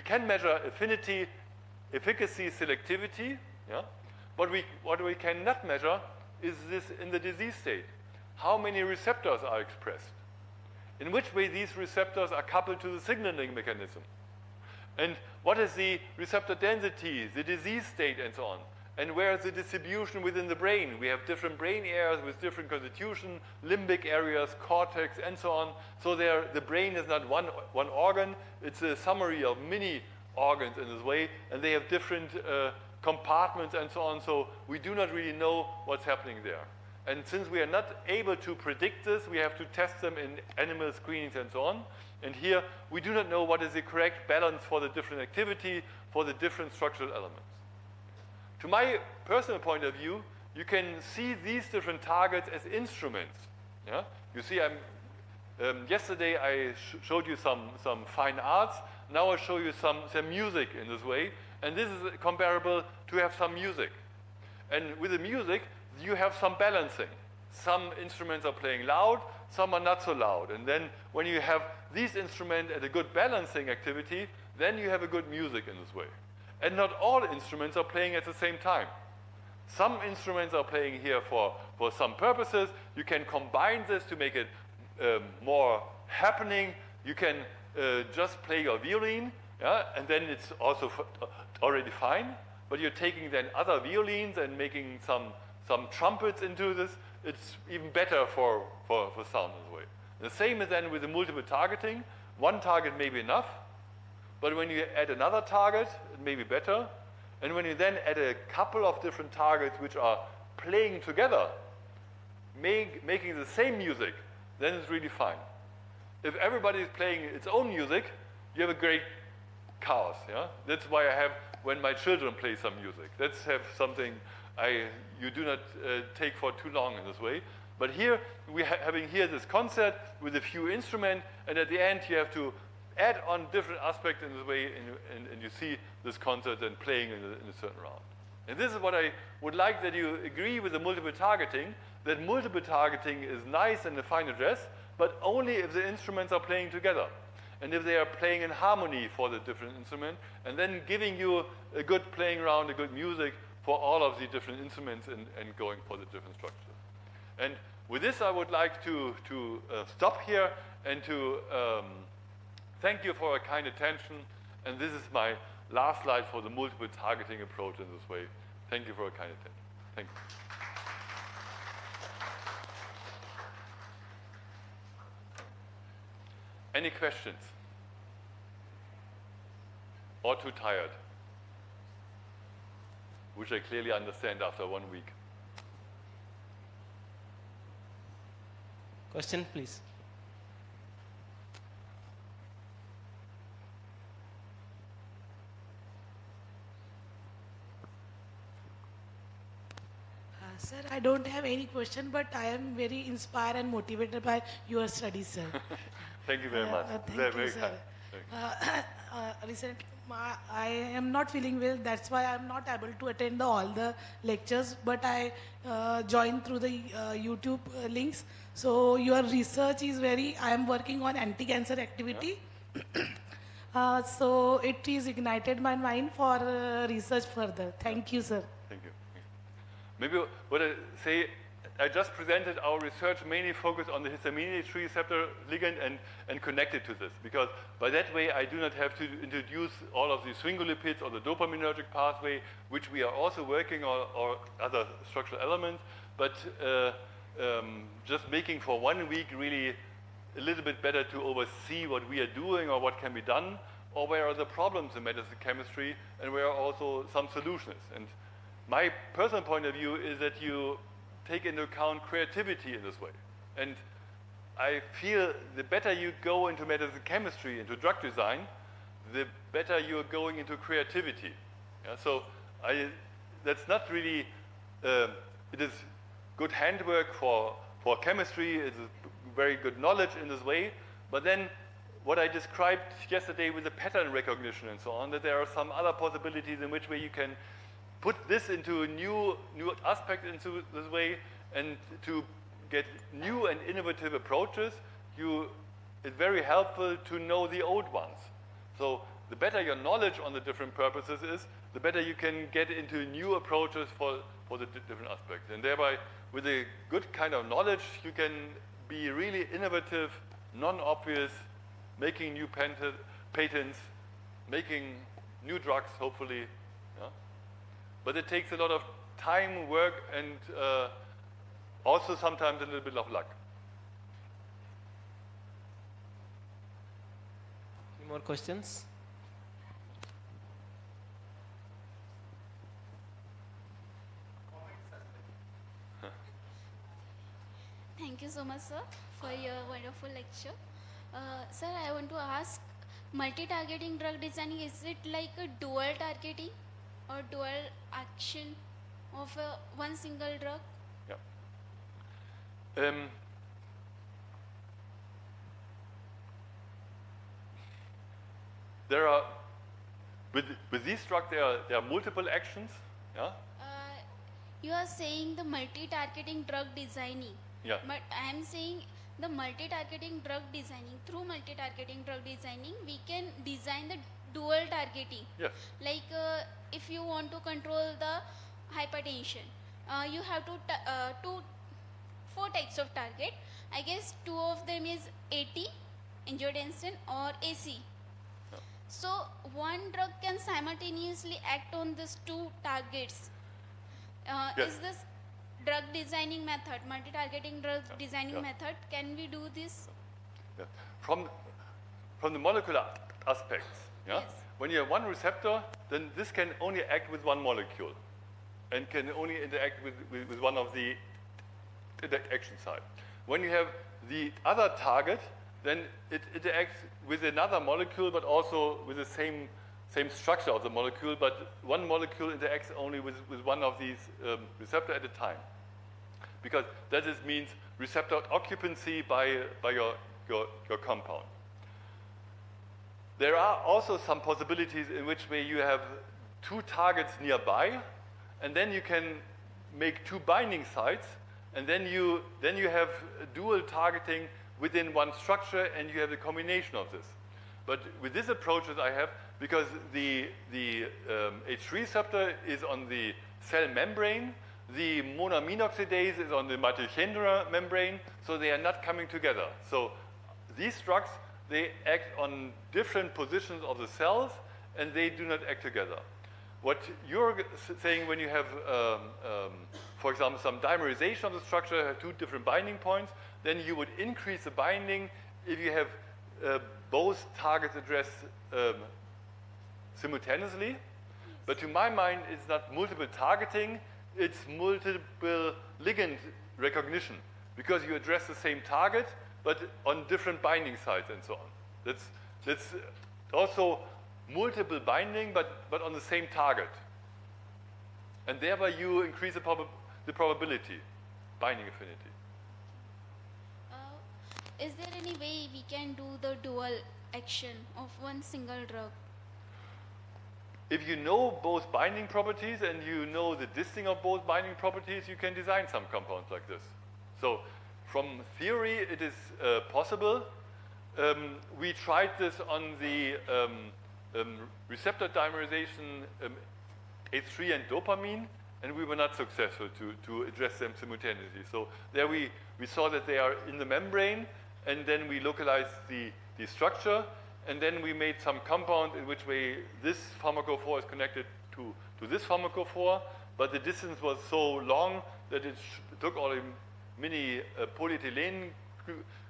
can measure affinity, efficacy, selectivity. Yeah? What we cannot measure is this in the disease state. How many receptors are expressed? In which way these receptors are coupled to the signaling mechanism? And what is the receptor density, the disease state, and so on? And where is the distribution within the brain? We have different brain areas with different constitution, limbic areas, cortex, and so on. So the brain is not one organ. It's a summary of many organs in this way, and they have different compartments and so on. So we do not really know what's happening there. And since we are not able to predict this, we have to test them in animal screenings and so on. And here, we do not know what is the correct balance for the different activity, for the different structural elements. To my personal point of view, you can see these different targets as instruments. Yeah? You see, yesterday I showed you some fine arts. Now I show you some music in this way. And this is comparable to have some music. And with the music, you have some balancing. Some instruments are playing loud, some are not so loud. And then when you have these instruments at a good balancing activity, then you have a good music in this way. And not all instruments are playing at the same time. Some instruments are playing here for some purposes. You can combine this to make it more happening. You can just play your violin, yeah? And then it's also already fine. But you're taking then other violins and making some trumpets into this. It's even better for sound in this way. The same is then with the multiple targeting. One target may be enough, but when you add another target, it may be better. And when you then add a couple of different targets which are playing together, making the same music, then it's really fine. If everybody is playing its own music, you have a great chaos. Yeah? That's why I have, when my children play some music, let's have something you do not take for too long in this way. But here, we're having here this concert with a few instruments, and at the end you have to add on different aspects in this way, and you see this concert then playing in a certain round. And this is what I would like that you agree with the multiple targeting, that multiple targeting is nice and a fine address, but only if the instruments are playing together. And if they are playing in harmony for the different instruments, and then giving you a good playing round, a good music for all of the different instruments and going for the different structures. And with this, I would like to stop here and to thank you for your kind attention. And this is my last slide for the multiple targeting approach in this way. Thank you for your kind attention. Thank you. Any questions? Or too tired? Which I clearly understand after 1 week. Question, please. Sir, I don't have any question, but I am very inspired and motivated by your studies, sir. Thank you very much. Thank you, sir. Recently, I am not feeling well. That's why I am not able to attend all the lectures. But I joined through the YouTube links. So your research is I am working on anti-cancer activity. Yeah. So it is ignited my mind for research further. Thank you, sir. Thank you. Maybe what I say, I just presented our research mainly focused on the histamine H3 receptor ligand and connected to this, because by that way I do not have to introduce all of the sphingolipids or the dopaminergic pathway, which we are also working on, or other structural elements, but just making for 1 week really a little bit better to oversee what we are doing or what can be done, or where are the problems in medicine chemistry, and where are also some solutions. And my personal point of view is that you take into account creativity in this way. And I feel the better you go into medicine chemistry, into drug design, the better you're going into creativity. Yeah, so that's not really, it is good handwork for chemistry, it's very good knowledge in this way, but then what I described yesterday with the pattern recognition and so on, that there are some other possibilities in which way you can put this into a new aspect into this way, and to get new and innovative approaches, it's very helpful to know the old ones. So the better your knowledge on the different purposes is, the better you can get into new approaches for the different aspects. And thereby, with a good kind of knowledge, you can be really innovative, non-obvious, making new patents, making new drugs, hopefully. Yeah? But it takes a lot of time, work, and also sometimes a little bit of luck. Any more questions? Thank you so much, sir, for your wonderful lecture. Sir, I want to ask, multi-targeting drug designing, is it like a dual targeting or dual action of one single drug? Yeah. There are, with these drugs, there are multiple actions. Yeah. You are saying the multi-targeting drug designing. Yeah. But I am saying the multi-targeting drug designing, through multi-targeting drug designing, we can design the dual targeting. Yes. Like if you want to control the hypertension, you have four types of target. I guess two of them is AT, angiotensin, or AC. Yeah. So one drug can simultaneously act on these two targets. Yes. Is this drug designing method, multi-targeting drug designing method, can we do this? Yeah. From the molecular aspects, yeah? Yes. When you have one receptor, then this can only act with one molecule and can only interact with one of the interaction site. When you have the other target, then it interacts with another molecule, but also with the same structure of the molecule, but one molecule interacts only with one of these receptor at a time. Because that just means receptor occupancy by your compound. There are also some possibilities in which way you have two targets nearby, and then you can make two binding sites, and then you have dual targeting within one structure, and you have the combination of this. But with this approach that I have, because the H3 receptor is on the cell membrane, the monoamine oxidase is on the mitochondrial membrane, so they are not coming together. So these drugs, they act on different positions of the cells, and they do not act together. What you're saying when you have, for example, some dimerization of the structure, two different binding points, then you would increase the binding if you have both targets addressed simultaneously. But to my mind, it's not multiple targeting, it's multiple ligand recognition, because you address the same target, but on different binding sites and so on. That's also multiple binding, but on the same target. And thereby you increase the probability, binding affinity. Is there any way we can do the dual action of one single drug? If you know both binding properties and you know the distancing of both binding properties, you can design some compounds like this. So from theory, it is possible. We tried this on the receptor dimerization H3 and dopamine, and we were not successful to address them simultaneously. So there we saw that they are in the membrane, and then we localized the structure, and then we made some compound in which way this pharmacophore is connected to this pharmacophore, but the distance was so long that it took all the mini polyethylene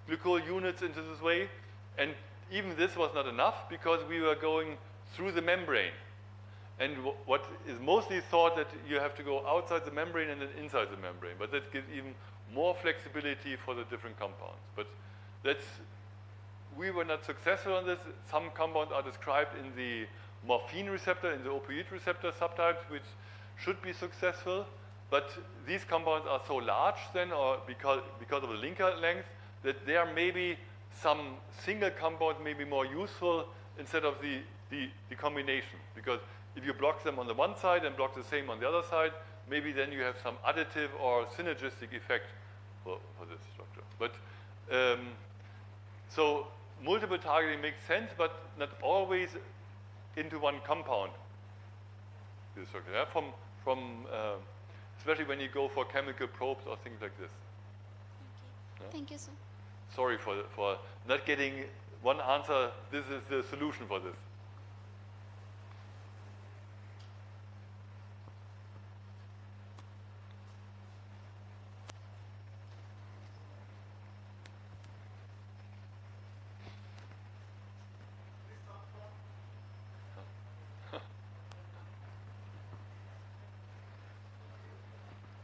glycol units into this way, and even this was not enough because we were going through the membrane. And what is mostly thought that you have to go outside the membrane and then inside the membrane, but that gives even more flexibility for the different compounds. But we were not successful on this. Some compounds are described in the morphine receptor, in the opioid receptor subtypes, which should be successful. But these compounds are so large then, or because of the linker length, that there may be some single compound may be more useful instead of the combination. Because if you block them on the one side and block the same on the other side, maybe then you have some additive or synergistic effect for this structure. But so multiple targeting makes sense, but not always into one compound. This structure, yeah? Especially when you go for chemical probes or things like this. Okay. Yeah? Thank you, sir. Sorry for not getting one answer. This is the solution for this.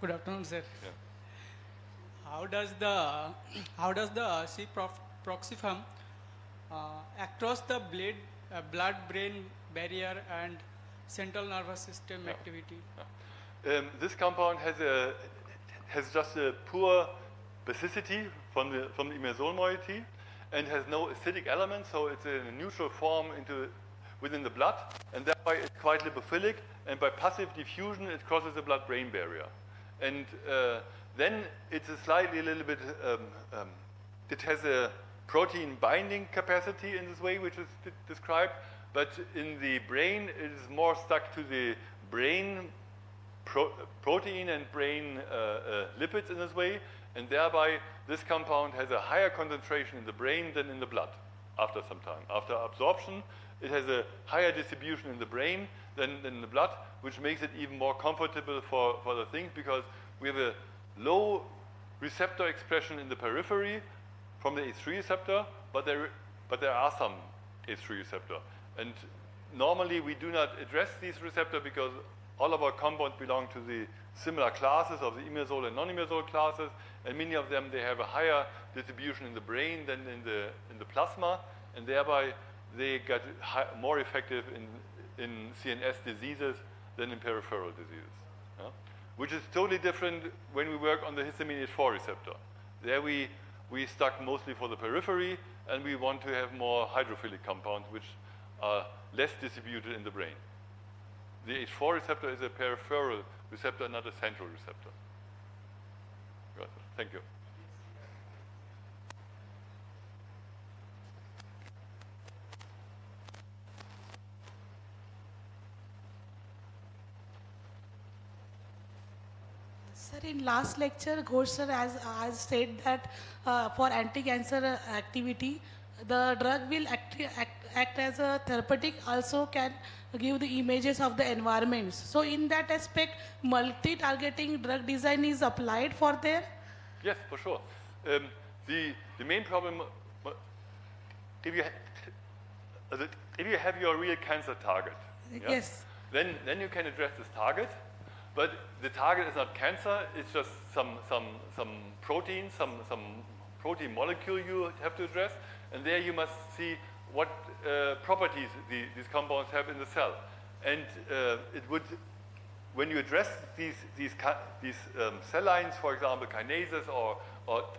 Good afternoon, sir. Yeah. How does the proxiform across the blood-brain barrier and central nervous system activity? This compound has just a poor basicity from the imidazole moiety and has no acidic element, so it's in a neutral form within the blood, and thereby it's quite lipophilic, and by passive diffusion it crosses the blood-brain barrier. And then it's a little bit, it has a protein binding capacity in this way, which is described, but in the brain it is more stuck to the brain protein and brain lipids in this way, and thereby this compound has a higher concentration in the brain than in the blood after some time. After absorption, it has a higher distribution in the brain than in the blood, which makes it even more comfortable for the things, because we have a low receptor expression in the periphery from the H3 receptor, but there are some H3 receptor. And normally we do not address these receptors because all of our compounds belong to the similar classes of the imidazole and non-imidazole classes, and many of them, they have a higher distribution in the brain than in the plasma, and thereby they get more effective in CNS diseases than in peripheral diseases. Yeah? Which is totally different when we work on the histamine H4 receptor. There we stuck mostly for the periphery, and we want to have more hydrophilic compounds which are less distributed in the brain. The H4 receptor is a peripheral receptor, not a central receptor. Good. Thank you. Sir, in last lecture, Ghosh sir has said that for anti-cancer activity, the drug will act as a therapeutic, also can give the images of the environments. So in that aspect, multi-targeting drug design is applied for there? Yes, for sure. The main problem, if you have your real cancer target, Yes. then you can address this target. But the target is not cancer, it's just some protein, some protein molecule you have to address, and there you must see what properties these compounds have in the cell. And it would, when you address these cell lines, for example, kinases or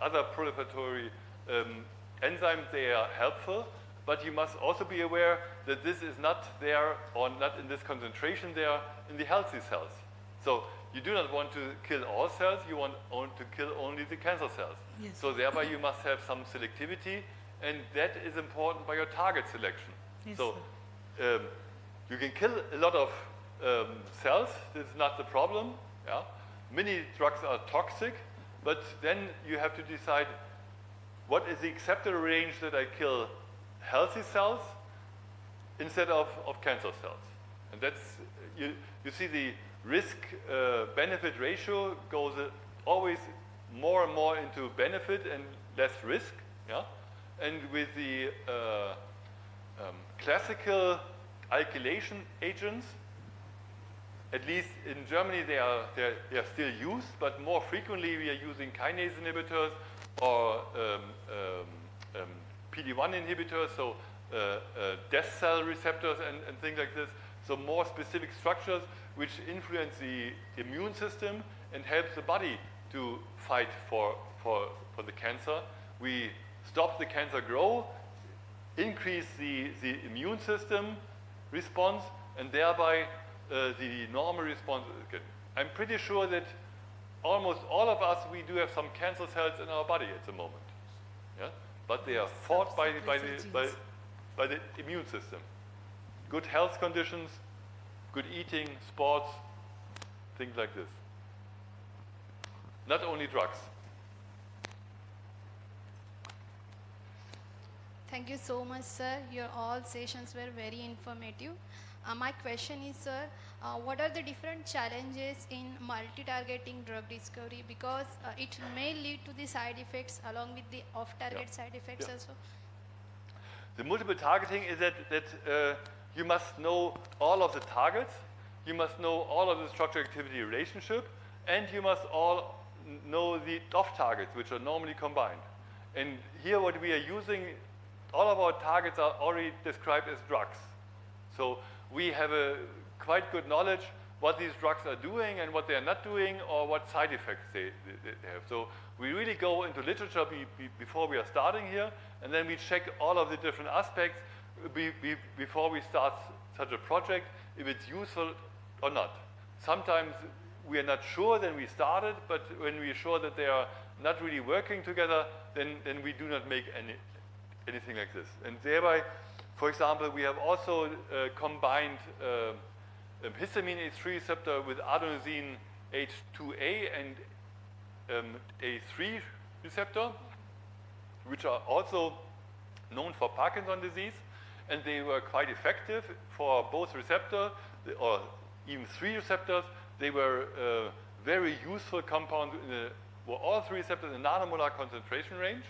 other proliferatory enzymes, they are helpful, but you must also be aware that this is not there, or not in this concentration there, in the healthy cells. So you do not want to kill all cells, you want to kill only the cancer cells. Yes. So thereby you must have some selectivity, and that is important by your target selection. Yes, So you can kill a lot of cells, this is not the problem. Yeah? Many drugs are toxic, but then you have to decide what is the acceptable range that I kill healthy cells instead of cancer cells. And that's, you see the risk-benefit ratio goes always more and more into benefit and less risk. Yeah? And with the classical alkylation agents, at least in Germany they are still used, but more frequently we are using kinase inhibitors or PD-1 inhibitors, so death cell receptors and things like this. So more specific structures which influence the immune system and help the body to fight for the cancer, We stop the cancer grow, increase the immune system response, and thereby the normal response. I'm pretty sure that almost all of us, we do have some cancer cells in our body at the moment. Yeah? But they are fought by the immune system. Good health conditions, good eating, sports, things like this. Not only drugs. Thank you so much, sir. Your all sessions were very informative. My question is, sir, what are the different challenges in multi-targeting drug discovery? Because it may lead to the side effects along with the off-target side effects also. The multiple targeting is that you must know all of the targets, you must know all of the structure-activity relationship, and you must all know the off-targets, which are normally combined. And here what we are using, all of our targets are already described as drugs. So we have a quite good knowledge what these drugs are doing and what they are not doing, or what side effects they have. So we really go into literature before we are starting here, and then we check all of the different aspects before we start such a project, if it's useful or not. Sometimes we are not sure, then we start it, but when we are sure that they are not really working together, then we do not make anything like this. And thereby, for example, we have also combined histamine H3 receptor with adenosine H2A and A3 receptor, which are also known for Parkinson's disease, and they were quite effective for both receptors, or even 3 receptors. They were very useful compounds were all 3 receptors in nanomolar concentration range,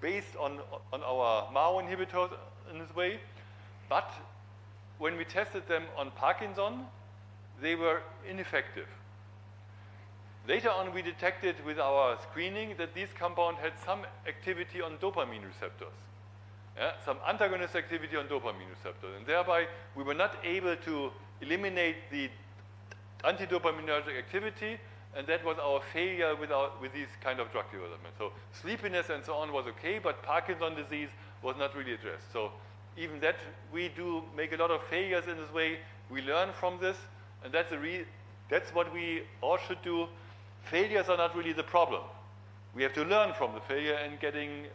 based on our MAO inhibitors in this way. But when we tested them on Parkinson, they were ineffective. Later on, we detected with our screening that these compounds had some activity on dopamine receptors, some antagonist activity on dopamine receptors, and thereby we were not able to eliminate the antidopaminergic activity, and that was our failure with these kind of drug development. So sleepiness and so on was okay, but Parkinson's disease was not really addressed. So even that, we do make a lot of failures in this way. We learn from this, and that's what we all should do. Failures are not really the problem. We have to learn from the failure and getting,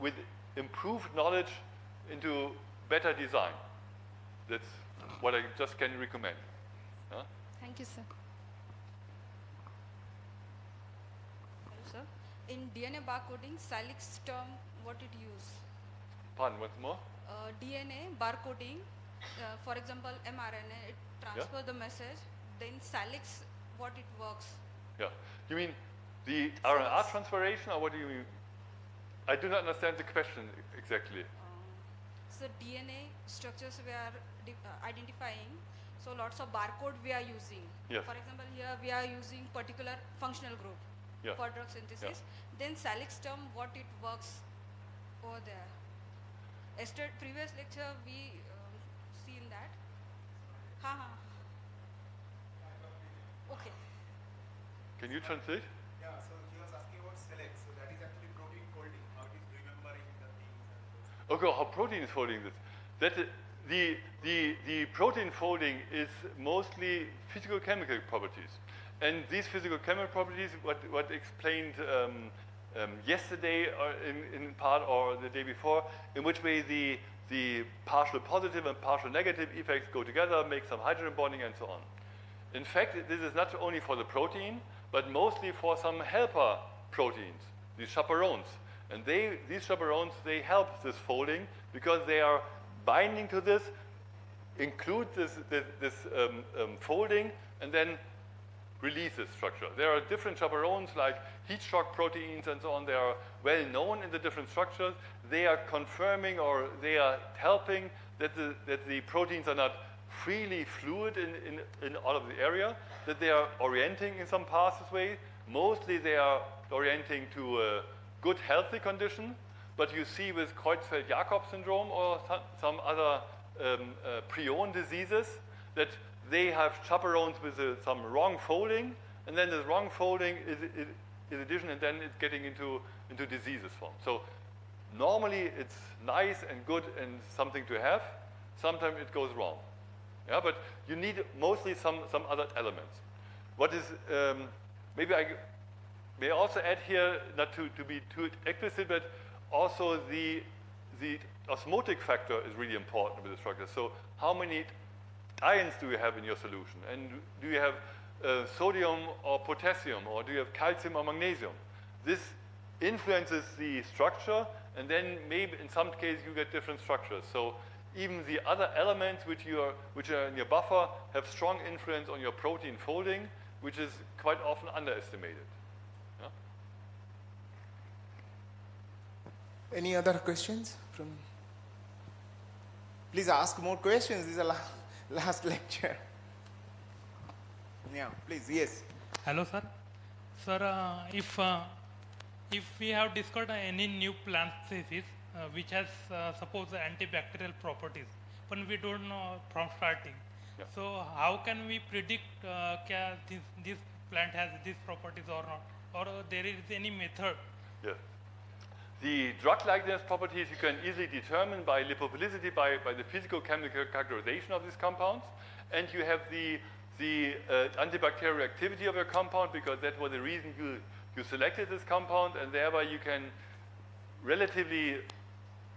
with improved knowledge, into better design. That's what I just can recommend. Thank you, sir. Hello, sir. In DNA barcoding, Salix term, what it use? Pardon, once more? DNA barcoding, for example, mRNA, it transfers the message. Then Salix, what it works? Yeah. You mean the RNA transferation, or what do you mean? I do not understand the question exactly. So DNA structures we are identifying. So lots of barcode we are using. Yes. For example, here we are using particular functional group for drug synthesis. Then Salix term, what it works over there. Previous lecture we seen that. Okay. Can you translate? Yeah, so he was asking about select. So that is actually protein folding, how it is remembering the things. And okay, how protein is folding this. The protein folding is mostly physical-chemical properties. And these physical-chemical properties, what explained yesterday or in part, or the day before, in which way the partial positive and partial negative effects go together, make some hydrogen bonding and so on. In fact, this is not only for the protein, but mostly for some helper proteins, these chaperones. And these chaperones, they help this folding because they are binding to this, include this folding, and then release this structure. There are different chaperones like heat shock proteins and so on. They are well known in the different structures. They are confirming, or they are helping that the proteins are not freely fluid in all of the area, that they are orienting in some pathway. Mostly they are orienting to a good healthy condition, but you see with Creutzfeldt-Jakob syndrome or some other prion diseases that they have chaperones with some wrong folding, and then this wrong folding addition, and then it's getting into diseases form. So normally it's nice and good and something to have. Sometimes it goes wrong. Yeah, but you need mostly some other elements. What is, maybe I may also add here, not to be too explicit, but also the osmotic factor is really important with the structure. So how many ions do you have in your solution? And do you have sodium or potassium, or do you have calcium or magnesium? This influences the structure, and then maybe in some cases you get different structures. So even the other elements which are in your buffer have strong influence on your protein folding, which is quite often underestimated. Yeah? Any other questions from? Please ask more questions. This is the last lecture. Yeah, please, yes. Hello, sir. Sir, if we have discovered any new plant species which has suppose antibacterial properties, but we don't know from starting. Yeah. So how can we predict this plant has these properties or not? Or there is any method? Yeah. The drug likeness properties you can easily determine by lipophilicity, by the physicochemical characterization of these compounds, and you have the antibacterial activity of your compound, because that was the reason you selected this compound, and thereby you can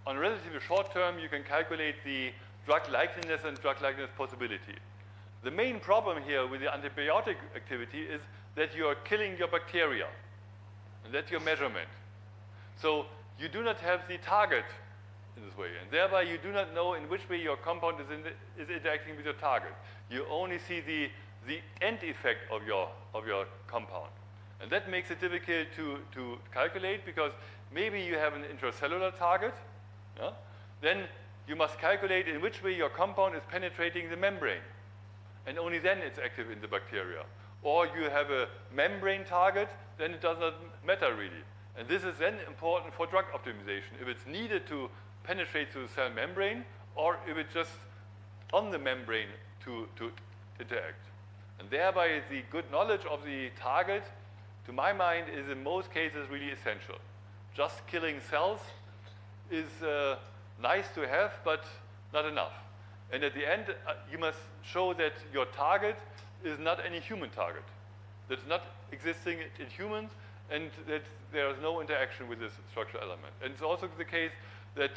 on relatively short term, you can calculate the drug likeliness and drug likeness possibility. The main problem here with the antibiotic activity is that you are killing your bacteria, and that's your measurement. So you do not have the target in this way, and thereby you do not know in which way your compound is interacting with your target. You only see the end effect of your compound. And that makes it difficult to calculate, because maybe you have an intracellular target, yeah? Then you must calculate in which way your compound is penetrating the membrane, and only then it's active in the bacteria. Or you have a membrane target, then it does not matter really. And this is then important for drug optimization, if it's needed to penetrate through the cell membrane, or if it's just on the membrane to interact. And thereby the good knowledge of the target, to my mind, is in most cases really essential. Just killing cells is nice to have, but not enough. And at the end, you must show that your target is not any human target, that's not existing in humans, and that there is no interaction with this structural element. And it's also the case that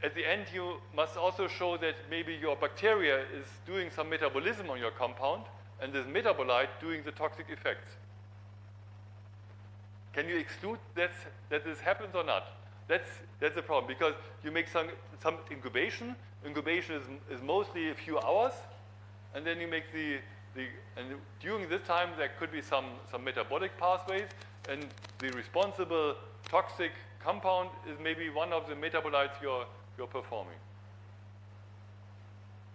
at the end you must also show that maybe your bacteria is doing some metabolism on your compound, and this metabolite doing the toxic effects. Can you exclude that this happens or not? That's the problem, because you make some incubation. Incubation is mostly a few hours, and then you make and during this time there could be some metabolic pathways, and the responsible toxic compound is maybe one of the metabolites you're performing.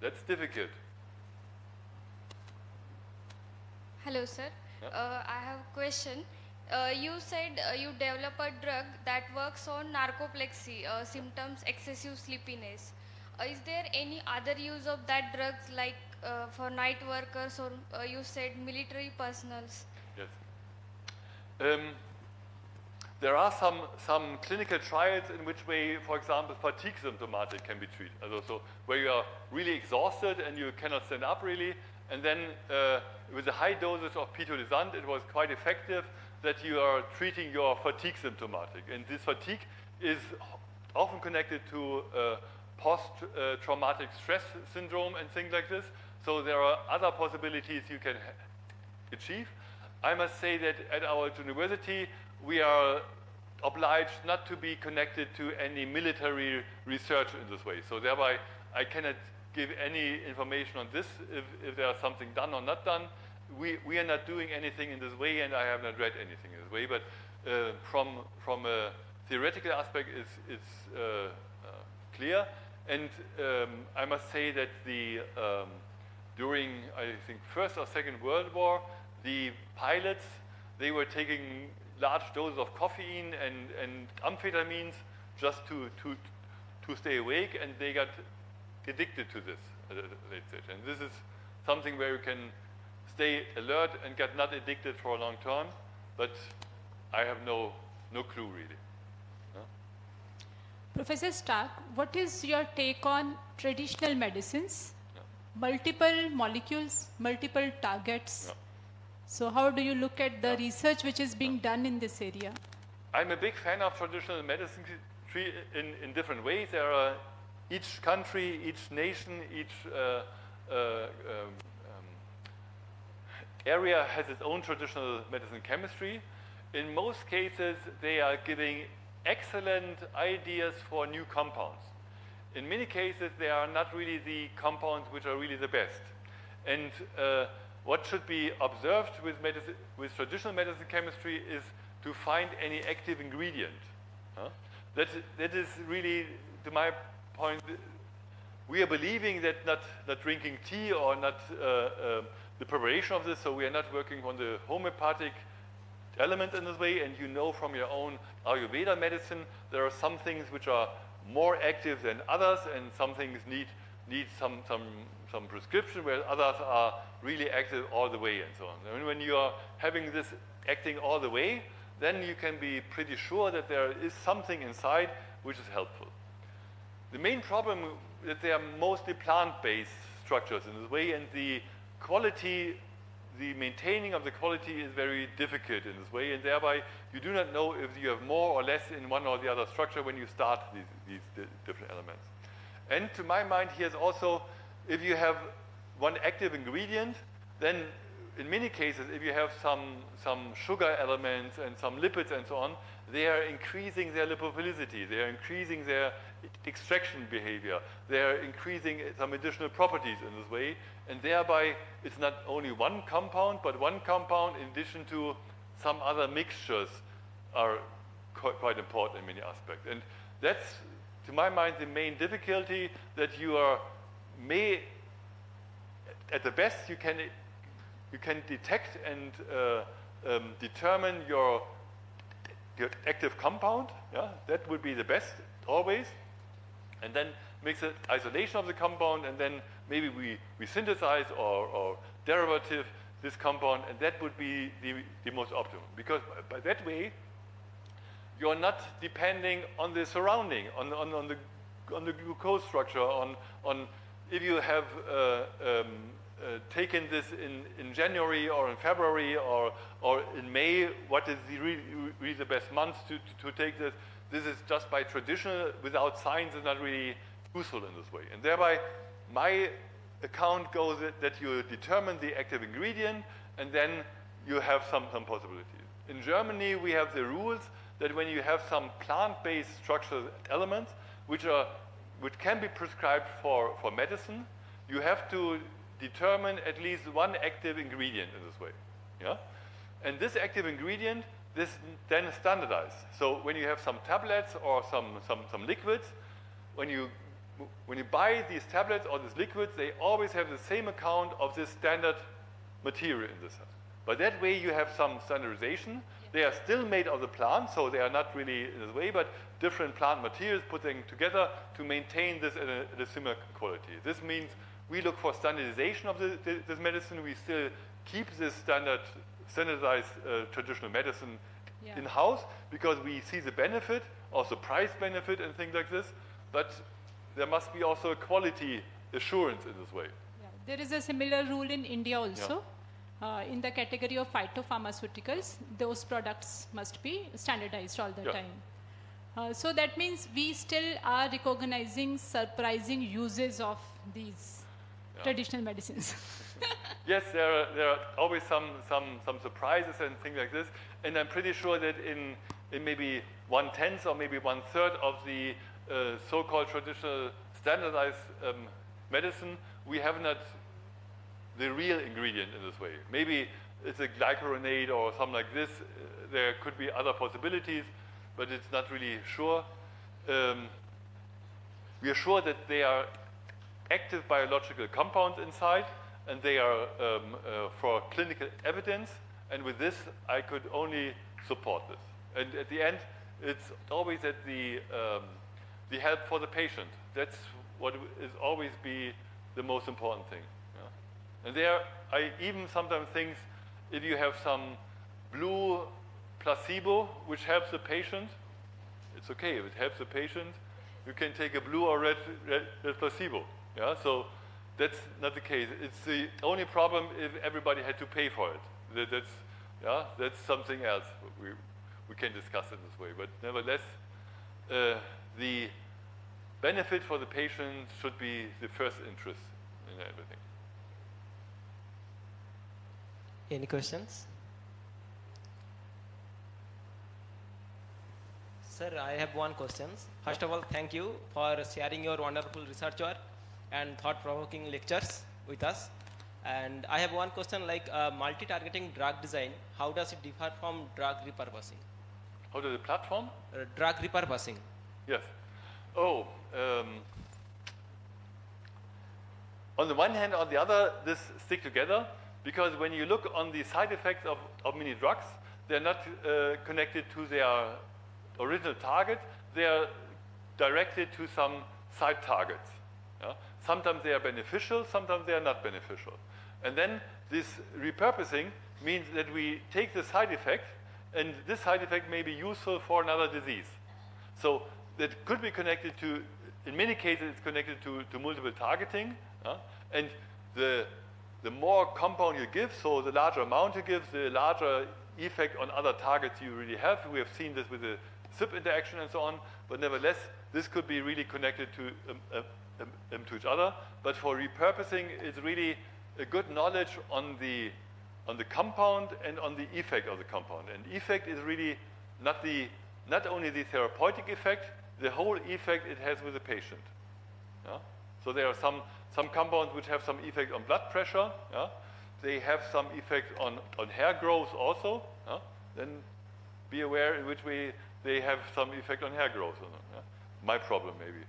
That's difficult. Hello, sir. Yeah. I have a question. You said you develop a drug that works on narcolepsy, symptoms, excessive sleepiness. Is there any other use of that drugs, like for night workers, or you said military personals? Yes. There are some clinical trials in which way, for example, fatigue symptomatic can be treated. So where you are really exhausted and you cannot stand up really, and then with a high dosage of pitolisant, it was quite effective that you are treating your fatigue symptomatic. And this fatigue is often connected to post-traumatic stress syndrome and things like this. So there are other possibilities you can achieve. I must say that at our university, we are obliged not to be connected to any military research in this way. So thereby, I cannot give any information on this, if there is something done or not done. We are not doing anything in this way, and I have not read anything in this way. But from a theoretical aspect, it's clear. And I must say that during, I think, First or Second World War, the pilots, they were taking large doses of caffeine and amphetamines just to stay awake, and they got addicted to this at that stage. And this is something where you can stay alert and get not addicted for a long time, but I have no clue really. Professor Stark, what is your take on traditional medicines? Multiple molecules, multiple targets. So how do you look at the research which is being done in this area? I'm a big fan of traditional medicine in different ways. There are each country, each nation, each area has its own traditional medicine chemistry. In most cases, they are giving excellent ideas for new compounds. In many cases, they are not really the compounds which are really the best. And what should be observed with traditional medicine chemistry is to find any active ingredient. That is really, to my point, we are believing that not drinking tea or not the preparation of this, so we are not working on the homeopathic element in this way, and you know from your own Ayurveda medicine, there are some things which are more active than others, and some things need some prescription, where others are really active all the way and so on. And when you are having this acting all the way, then you can be pretty sure that there is something inside which is helpful. The main problem is that they are mostly plant-based structures in this way, and the quality, the maintaining of the quality is very difficult in this way, and thereby you do not know if you have more or less in one or the other structure when you start these different elements. And to my mind, here's also, if you have one active ingredient, then in many cases, if you have some sugar elements and some lipids and so on, they are increasing their lipophilicity, they are increasing their extraction behavior, they are increasing some additional properties in this way, and thereby it's not only one compound, but one compound in addition to some other mixtures are quite important in many aspects. And that's, to my mind, the main difficulty, that you at the best, you can detect and determine your active compound. Yeah, that would be the best always. And then makes an isolation of the compound, and then maybe we synthesize or derivative this compound, and that would be the most optimum. Because by that way, you're not depending on the surrounding, on the glucose structure, on if you have taken this in January or in February or in May, what is really the best month to take this? This is just by traditional, without science, is not really useful in this way. And thereby, my account goes that you determine the active ingredient, and then you have some possibilities. In Germany, we have the rules that when you have some plant-based structural elements, which can be prescribed for medicine, you have to determine at least one active ingredient in this way. Yeah? And this active ingredient, this then is standardized. So when you have some tablets or some liquids, when you buy these tablets or these liquids, they always have the same account of this standard material in this. By that way, you have some standardization. They are still made of the plant, so they are not really in this way, but different plant materials put them together to maintain this at a similar quality. This means we look for standardization of this medicine. We still keep this standardized traditional medicine in-house, because we see the benefit, also price benefit and things like this, but there must be also a quality assurance in this way. Yeah. There is a similar rule in India also. In the category of phytopharmaceuticals, those products must be standardized all the time. So that means we still are recognizing surprising uses of these traditional medicines. Yes, there are always some surprises and things like this, and I'm pretty sure that in maybe 1/10 or maybe 1/3 of the so-called traditional standardized medicine, we have not the real ingredient in this way. Maybe it's a glycuronate or something like this. There could be other possibilities, but it's not really sure. We are sure that they are active biological compounds inside, and they are for clinical evidence, and with this I could only support this. And at the end, it's always at the help for the patient. That's what is always be the most important thing. And there, I even sometimes think if you have some blue placebo, which helps the patient, it's okay. If it helps the patient, you can take a blue or red placebo. Yeah, so that's not the case. It's the only problem if everybody had to pay for it. That's something else. We can discuss it this way. But nevertheless, the benefit for the patient should be the first interest in everything. Any questions? Sir, I have one question. First of all, thank you for sharing your wonderful research work and thought-provoking lectures with us. And I have one question, like multi-targeting drug design, how does it differ from drug repurposing? How does the platform? Drug repurposing. Yes. Oh, on the one hand, on the other, this stick together, because when you look on the side effects of many drugs, they're not connected to their original target, they are directed to some side targets. Yeah? Sometimes they are beneficial, sometimes they are not beneficial. And then this repurposing means that we take the side effect, and this side effect may be useful for another disease. So that could be connected to, in many cases, it's connected to multiple targeting. And the more compound you give, so the larger amount you give, the larger effect on other targets you really have. We have seen this with the CYP interaction and so on, but nevertheless, this could be really connected to each other. But for repurposing, it's really a good knowledge on the compound and on the effect of the compound. And effect is really not only the therapeutic effect, the whole effect it has with the patient. Yeah? So there are some compounds which have some effect on blood pressure. Yeah? They have some effect on hair growth also. Yeah? Then be aware in which way they have some effect on hair growth. Yeah? My problem, maybe.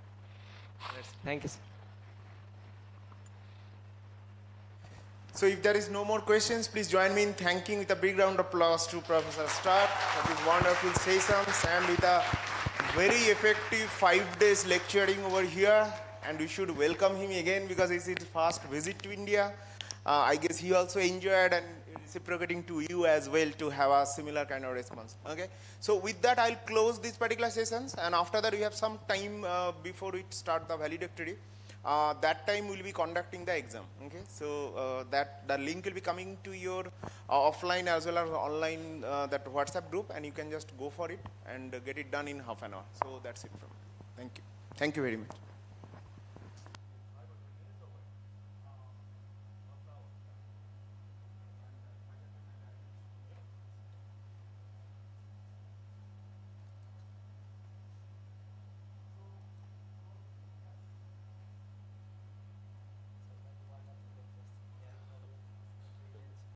Thank you, sir. So if there is no more questions, please join me in thanking with a big round of applause to Professor Stark for his wonderful sessions and with a very effective 5 days lecturing over here. And we should welcome him again because it's his first visit to India. I guess he also enjoyed and reciprocating to you as well to have a similar kind of response. Okay. So with that, I'll close these particular sessions, and after that, we have some time before we start the valedictory. That time we'll be conducting the exam. Okay. So that the link will be coming to your offline as well as online that WhatsApp group, and you can just go for it and get it done in half an hour. So that's it from me. Thank you. Thank you very much.